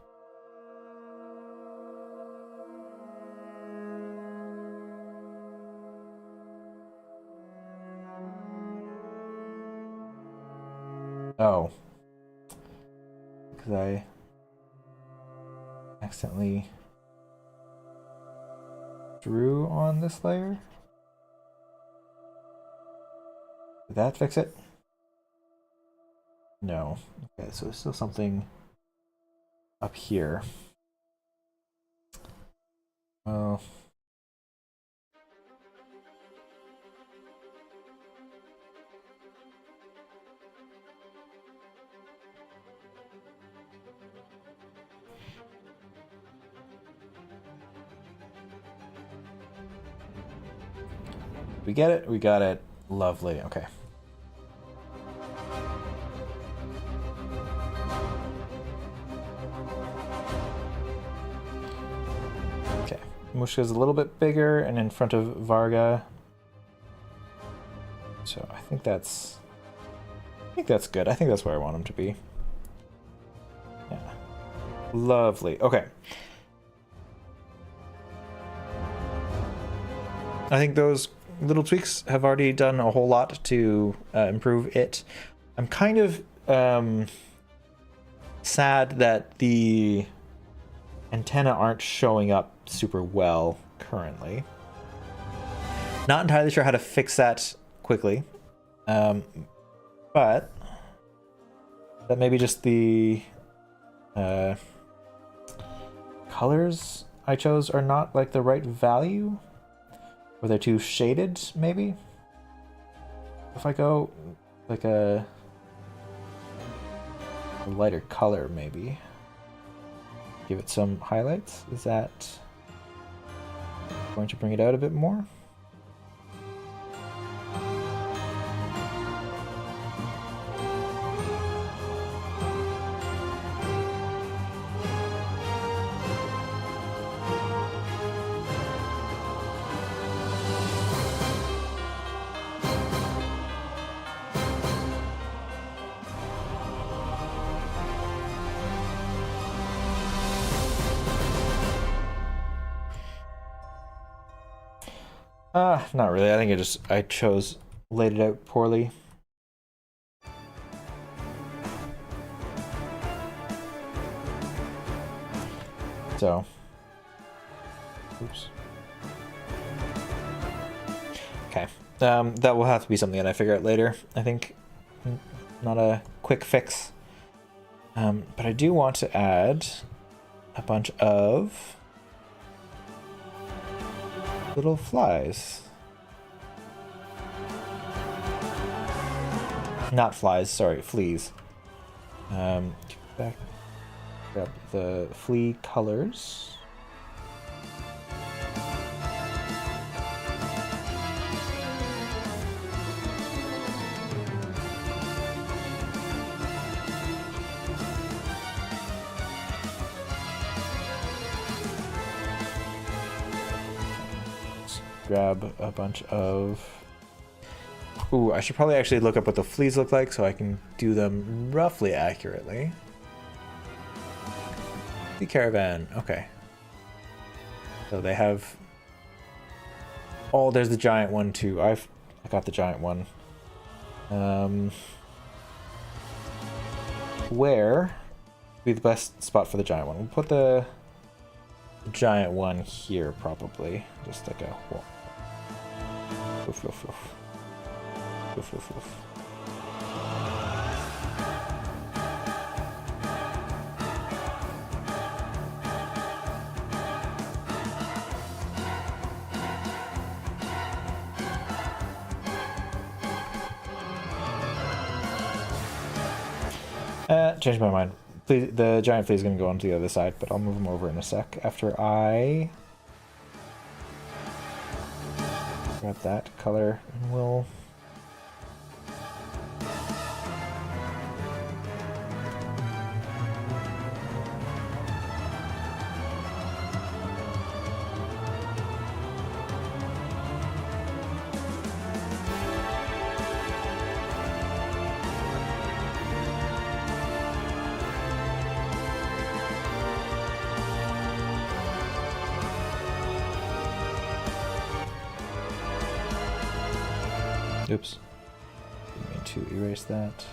Oh. Because I accidentally drew on this layer. Did that fix it? No. Okay, so there's still something up here. Oh. We get it? We got it. Lovely. Okay. Okay. Mushka's a little bit bigger and in front of Varga. So I think that's good. I think that's where I want him to be. Yeah. Lovely. Okay. I think those little tweaks have already done a whole lot to improve it. I'm kind of sad that the antenna aren't showing up super well currently. Not entirely sure how to fix that quickly, but that maybe just the colors I chose are not like the right value. Or they're too shaded, maybe? If I go like a lighter color, maybe. Give it some highlights. Is that going to bring it out a bit more? Not really. I think I laid it out poorly. So, oops. Okay. That will have to be something that I figure out later. I think not a quick fix. But I do want to add a bunch of little flies. Not flies, sorry, fleas. Back up the flea colors. Grab a bunch of... Ooh, I should probably actually look up what the fleas look like so I can do them roughly accurately. The caravan, okay. So they have... Oh, there's the giant one too. I got the giant one. Where would be the best spot for the giant one? We'll put the giant one here probably. Just like a... Well, woof, woof, woof. Woof, woof, woof. Changed my mind. Please, the giant flea is going to go onto the other side, but I'll move him over in a sec after I grab that color and we'll... Oops. Didn't mean to erase that.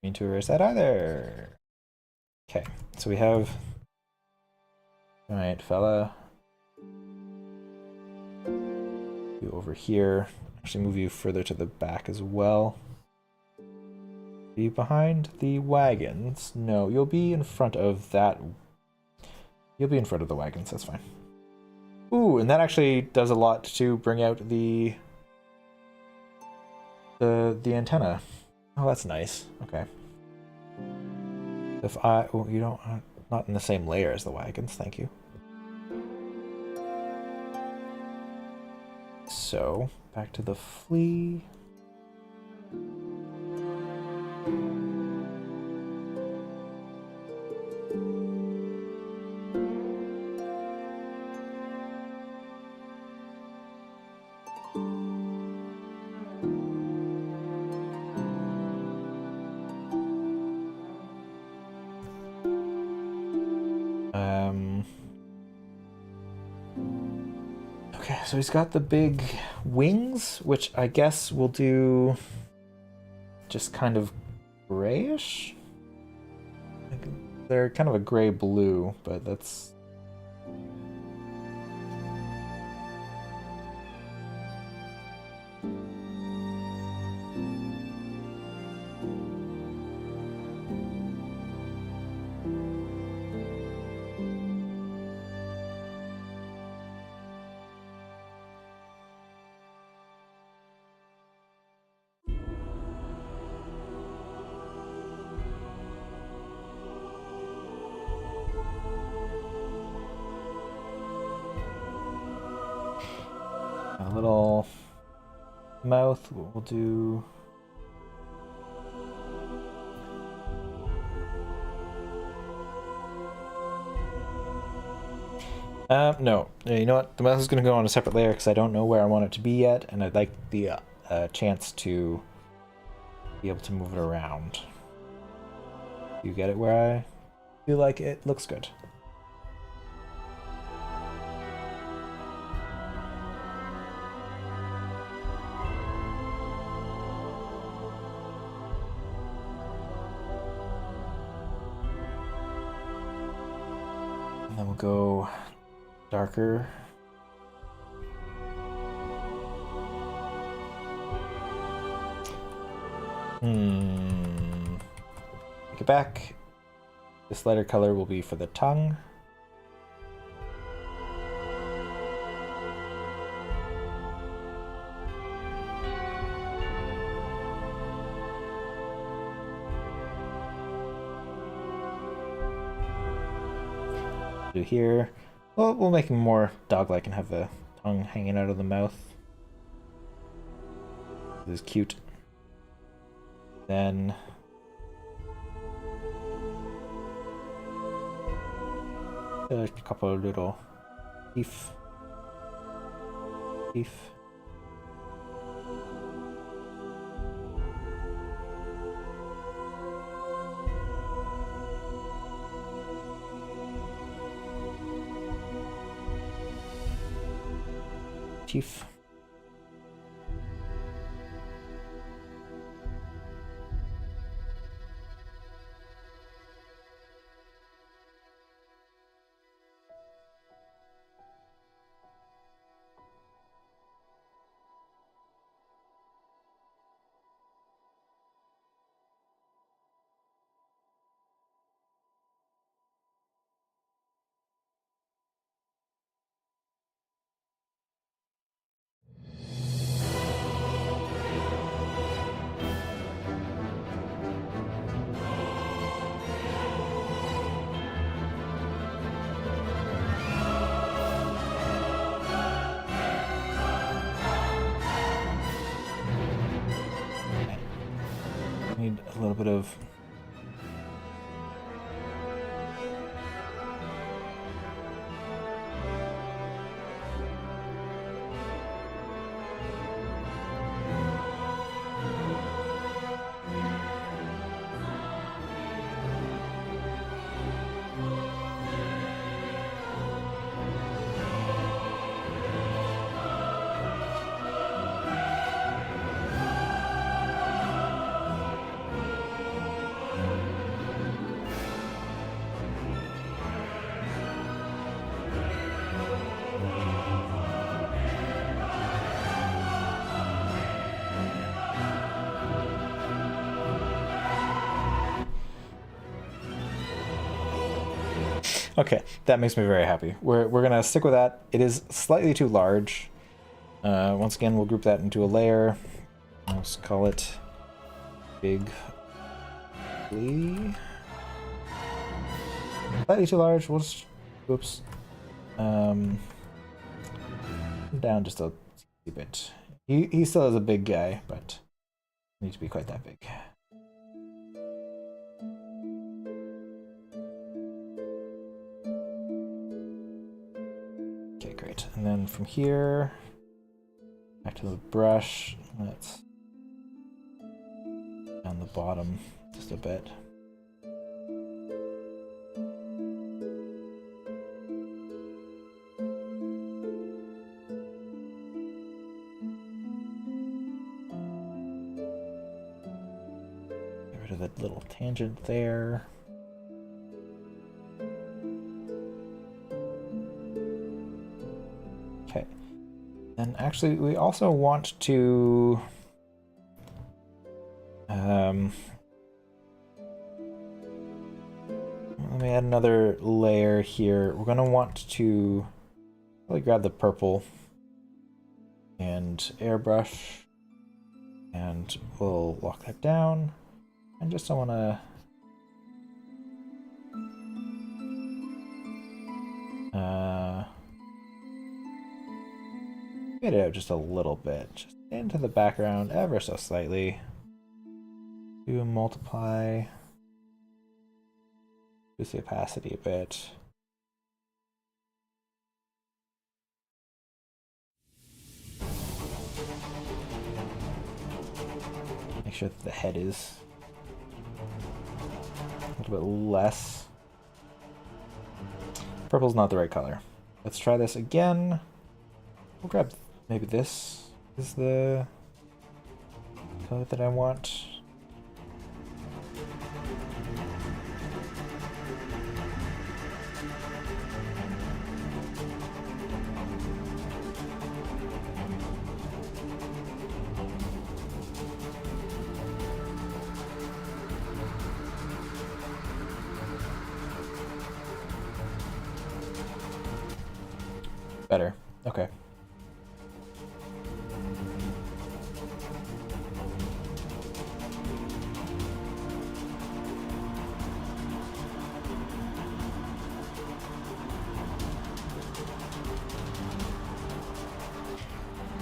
Mean to erase that either. Okay, so we have. All right, fella. You over here. Actually, move you further to the back as well. Be behind the wagons. No, you'll be in front of that. You'll be in front of the wagons. That's fine. Ooh, and that actually does a lot to bring out the antenna. Oh, that's nice. Okay. If I, oh, you don't, not in the same layer as the wagons. Thank you. So back to the flea. Okay, so he's got the big wings, which I guess will do just kind of grayish. They're kind of a gray blue, but that's. A little mouth, we'll do. No. You know what? The mouth is going to go on a separate layer because I don't know where I want it to be yet, and I'd like the chance to be able to move it around. You get it where I feel like it looks good. And then we'll go darker. Take it back. This lighter color will be for the tongue. Do here. Well, we'll make him more dog-like and have the tongue hanging out of the mouth. This is cute. Then a couple of little teeth. Teeth. Need a little bit of Okay, that makes me very happy. We're gonna stick with that. It is slightly too large. Once again, we'll group that into a layer. Let's call it Big Flea. Slightly too large. We'll just, whoops. Down just a bit. He still is a big guy, but need to be quite that big. Okay, great. And then from here, back to the brush. Let's down the bottom just a bit. Get rid of that little tangent there. Okay. And actually, we also want to let me add another layer here. We're gonna want to really grab the purple and airbrush, and we'll lock that down. And just I want to get it out just a little bit, just into the background ever so slightly. Do multiply, reduce the opacity a bit. Make sure that the head is a little bit less. Purple's not the right color. Let's try this again. We'll grab maybe this is the color that I want. Better. Okay.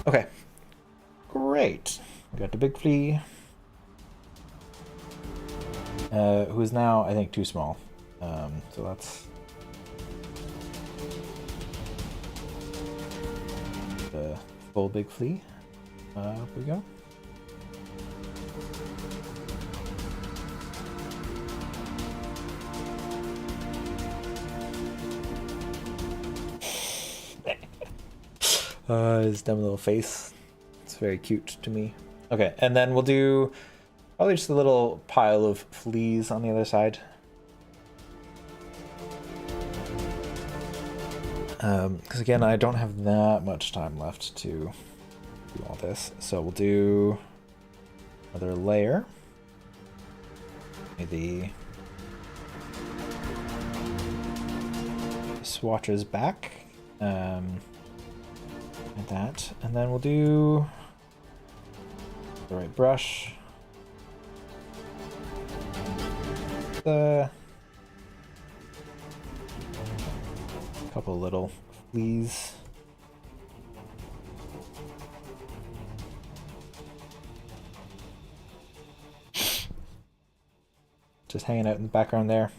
Okay. Great. We got the big flea. Who is now, I think, too small. So that's the full big flea. Up we go. His dumb little face. It's very cute to me. Okay, and then we'll do probably just a little pile of fleas on the other side. Because again, I don't have that much time left to do all this. So we'll do another layer. Maybe the swatches back. Like that. And then we'll do the right brush. The couple little fleas. Just hanging out in the background there.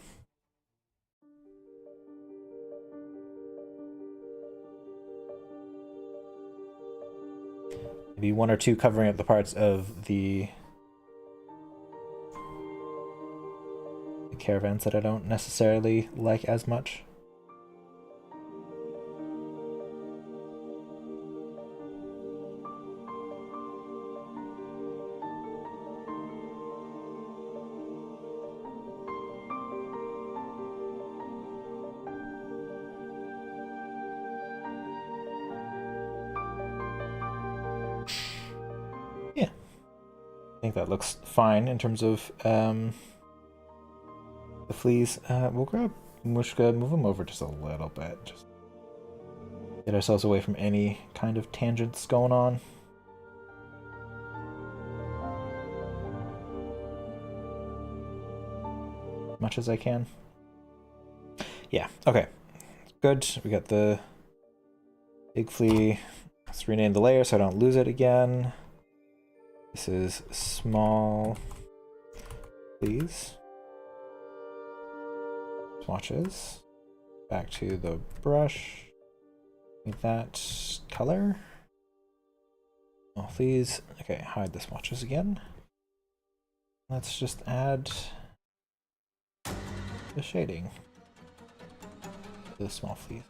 Maybe one or two covering up the parts of the caravans that I don't necessarily like as much. Yeah, I think that looks fine in terms of the fleas. We'll grab Mushka, move him over just a little bit. Just get ourselves away from any kind of tangents going on. Much as I can. Yeah, okay. Good. We got the big flea. Let's rename the layer so I don't lose it again. This is small fleas. Swatches. Back to the brush. Make that color. Small fleas. Okay, hide the swatches again. Let's just add the shading to the small fleas.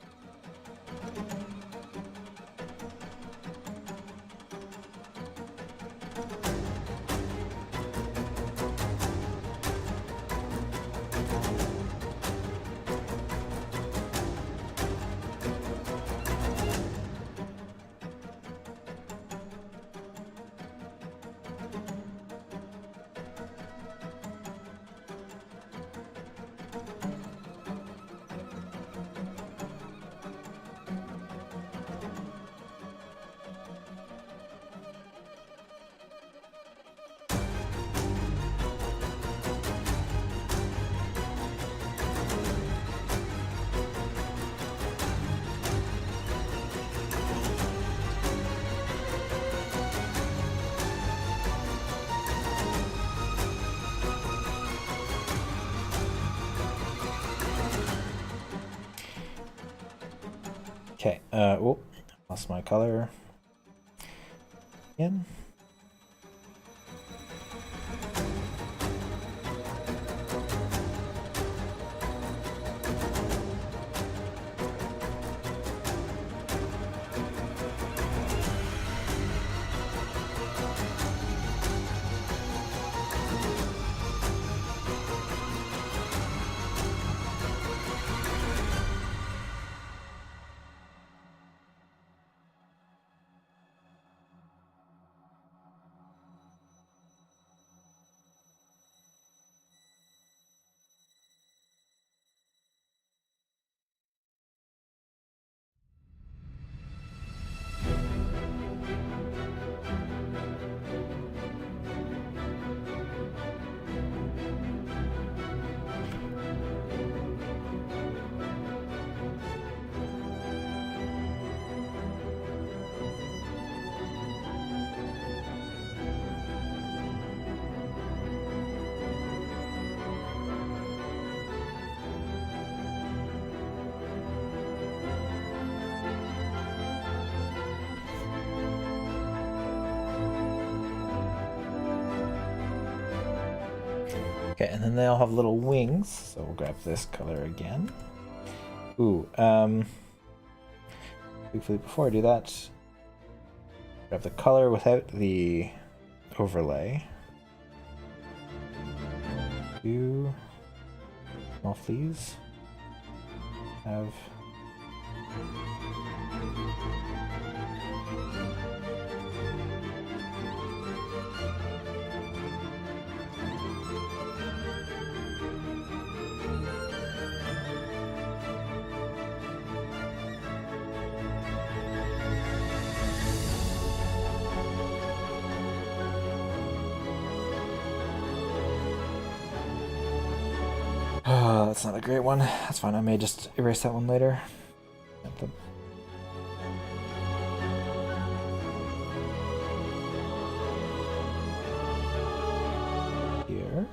Okay, oh, lost my color again. Okay, and then they all have little wings, so we'll grab this color again. Ooh, briefly before I do that, grab the color without the overlay. Do small fleas have that's not a great one. That's fine. I may just erase that one later. Here.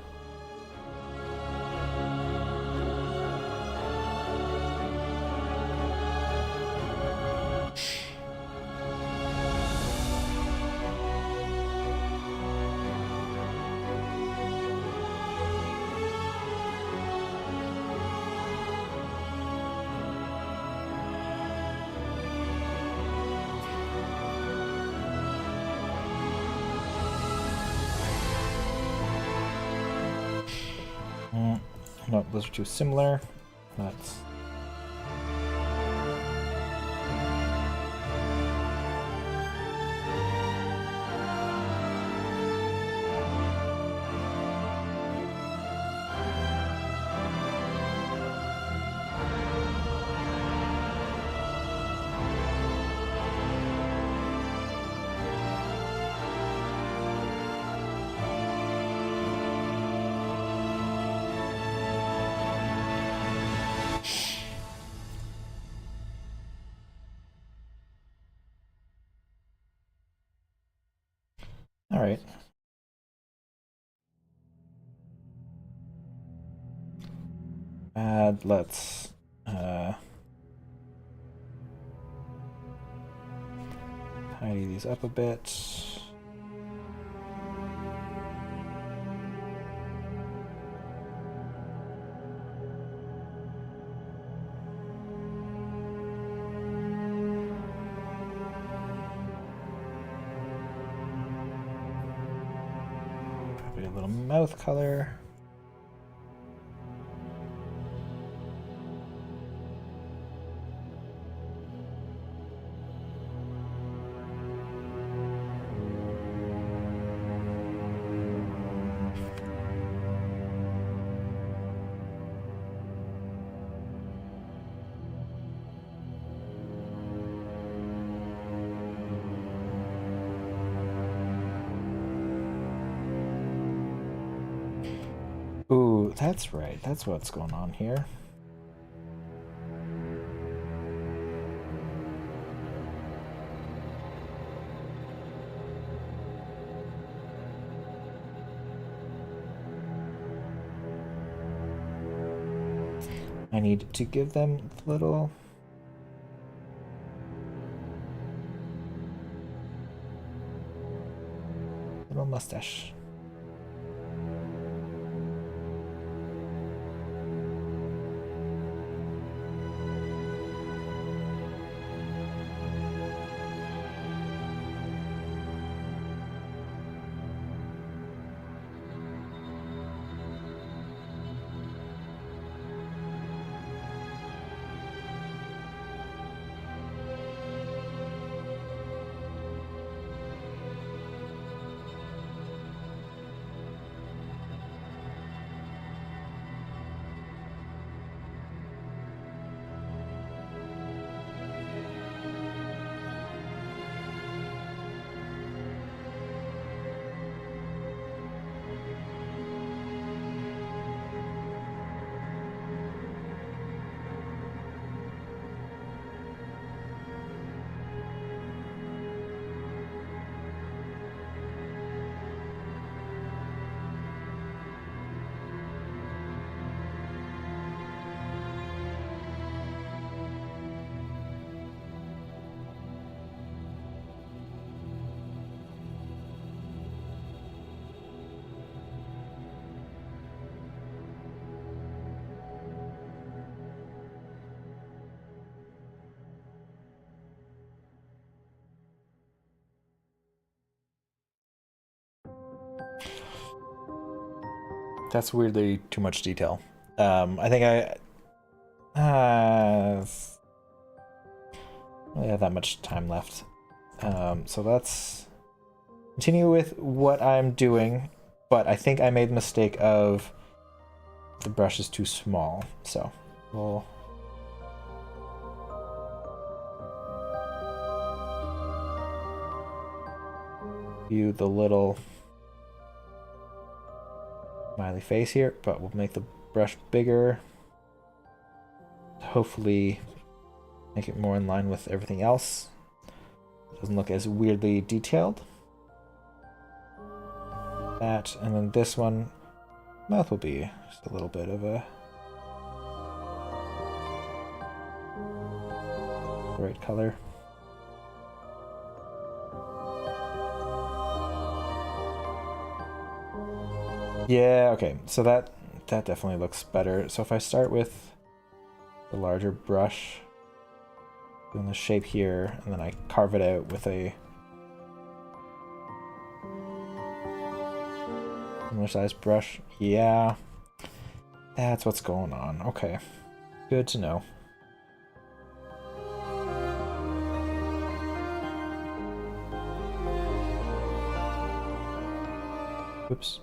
No, those are too similar. That's All right. Let's tidy these up a bit. Put a little mouth color. Ooh, that's right. That's what's going on here. I need to give them little mustache. That's weirdly too much detail. I think I really have that much time left. So let's continue with what I'm doing, but I think I made the mistake of the brush is too small. So we'll view the little smiley face here, but we'll make the brush bigger. Hopefully make it more in line with everything else. Doesn't look as weirdly detailed. That, and then this one, mouth will be just a little bit of a right color. Yeah, okay, so that definitely looks better. So if I start with the larger brush, doing the shape here, and then I carve it out with a similar size brush. Yeah, that's what's going on. Okay, good to know. Oops.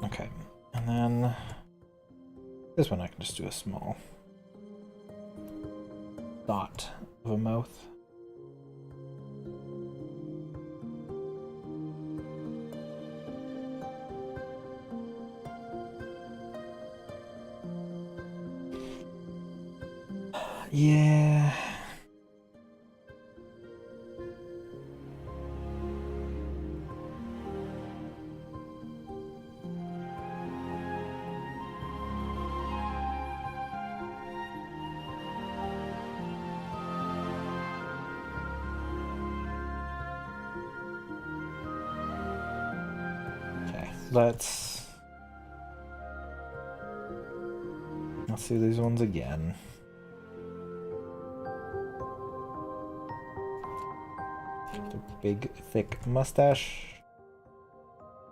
Okay, and then this one I can just do a small dot of a mouth. Yeah. Okay, let's do these ones again. The big, thick mustache.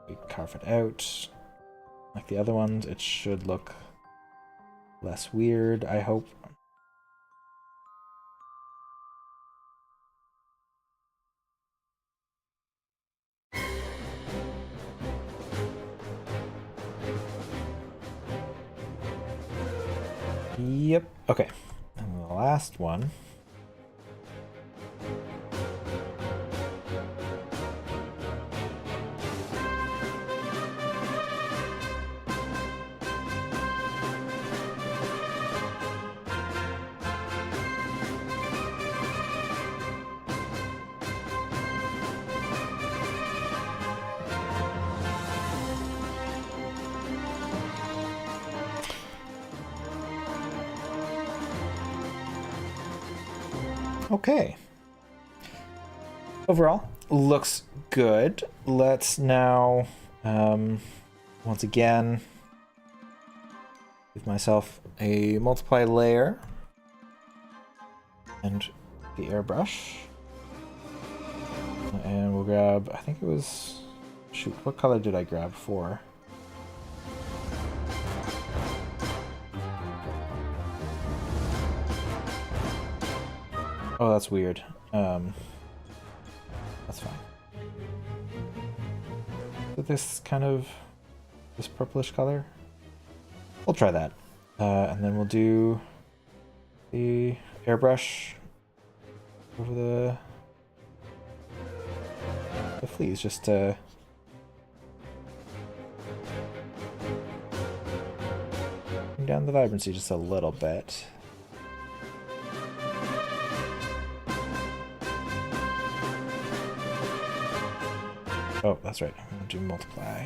We carve it out. Like the other ones, it should look less weird, I hope. Yep, okay. And the last one. Okay. Overall, looks good. Let's now, once again, give myself a multiply layer and the airbrush. And we'll grab, I think it was, shoot, what color did I grab for? Oh, that's weird. That's fine. So this kind of, this purplish color? We'll try that. And then we'll do the airbrush over the fleas, just to bring down the vibrancy just a little bit. Oh, that's right. I'm going to do multiply.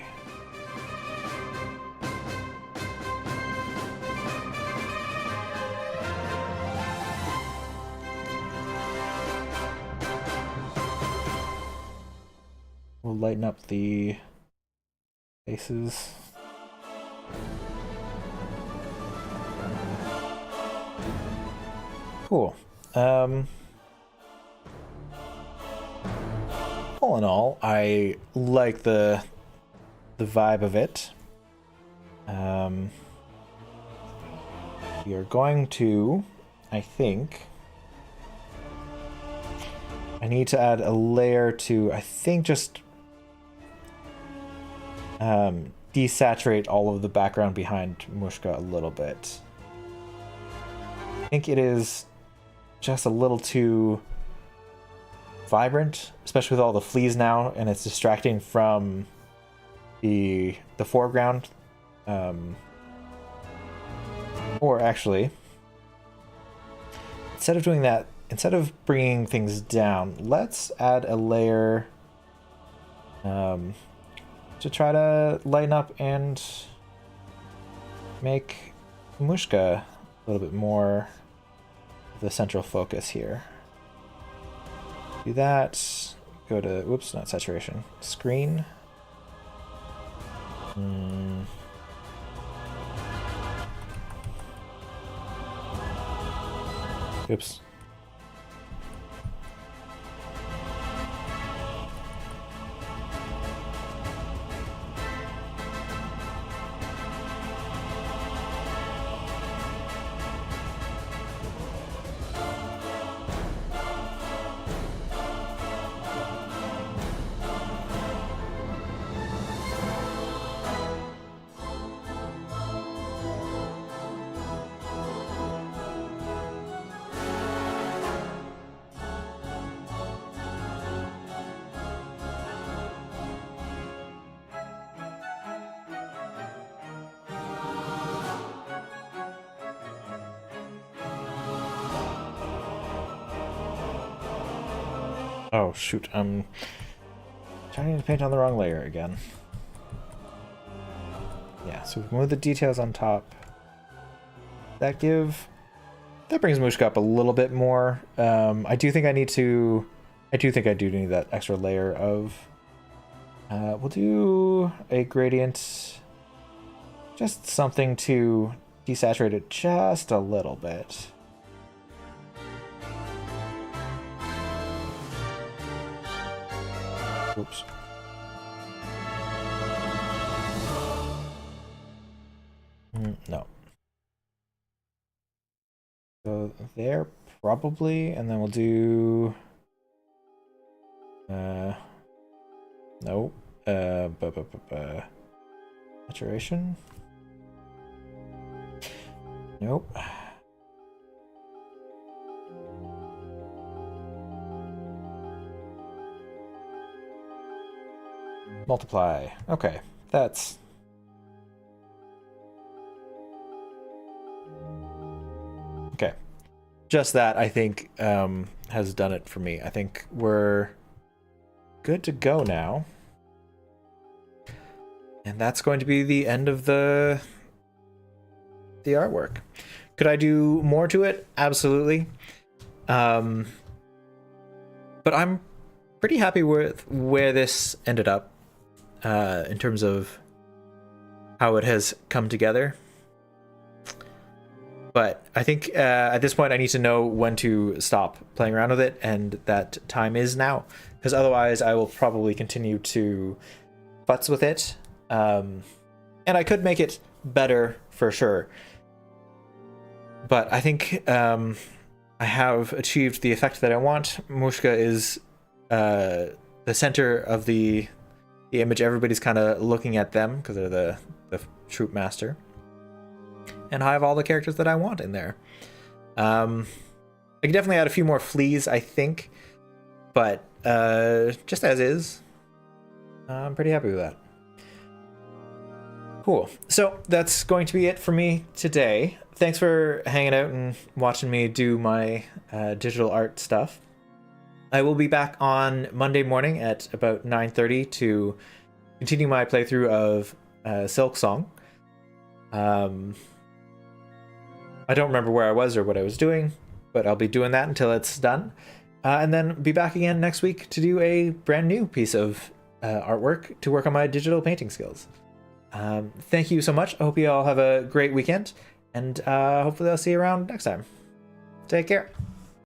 We'll lighten up the faces. Cool. All in all, I like the vibe of it. We are going to, I think, I need to add a layer to, I think, just desaturate all of the background behind Mushka a little bit. I think it is just a little too vibrant, especially with all the fleas now, and it's distracting from the foreground. Or actually, instead of doing that, instead of bringing things down, let's add a layer to try to lighten up and make Mushka a little bit more the central focus here. Do that, go to, whoops, not saturation, screen. Oops. Oh, shoot. I'm trying to paint on the wrong layer again. Yeah, so we've moved the details on top. That brings Mushka up a little bit more. I do think I do need that extra layer of... we'll do a gradient. Just something to desaturate it just a little bit. Oops. No. So there, probably, and then we'll do... no. Saturation? Nope. Multiply. Okay, that's... Okay. Just that, I think, has done it for me. I think we're good to go now. And that's going to be the end of the artwork. Could I do more to it? Absolutely. But I'm pretty happy with where this ended up in terms of how it has come together. But I think at this point I need to know when to stop playing around with it, and that time is now. Because otherwise I will probably continue to futz with it. And I could make it better for sure. But I think I have achieved the effect that I want. Mushka is the center of the image. Everybody's kind of looking at them because they're the troop master. And I have all the characters that I want in there. I could definitely add a few more fleas, I think. But just as is, I'm pretty happy with that. Cool. So that's going to be it for me today. Thanks for hanging out and watching me do my digital art stuff. I will be back on Monday morning at about 9:30 to continue my playthrough of Silksong. I don't remember where I was or what I was doing, but I'll be doing that until it's done. And then be back again next week to do a brand new piece of artwork to work on my digital painting skills. Thank you so much. I hope you all have a great weekend, and hopefully I'll see you around next time. Take care.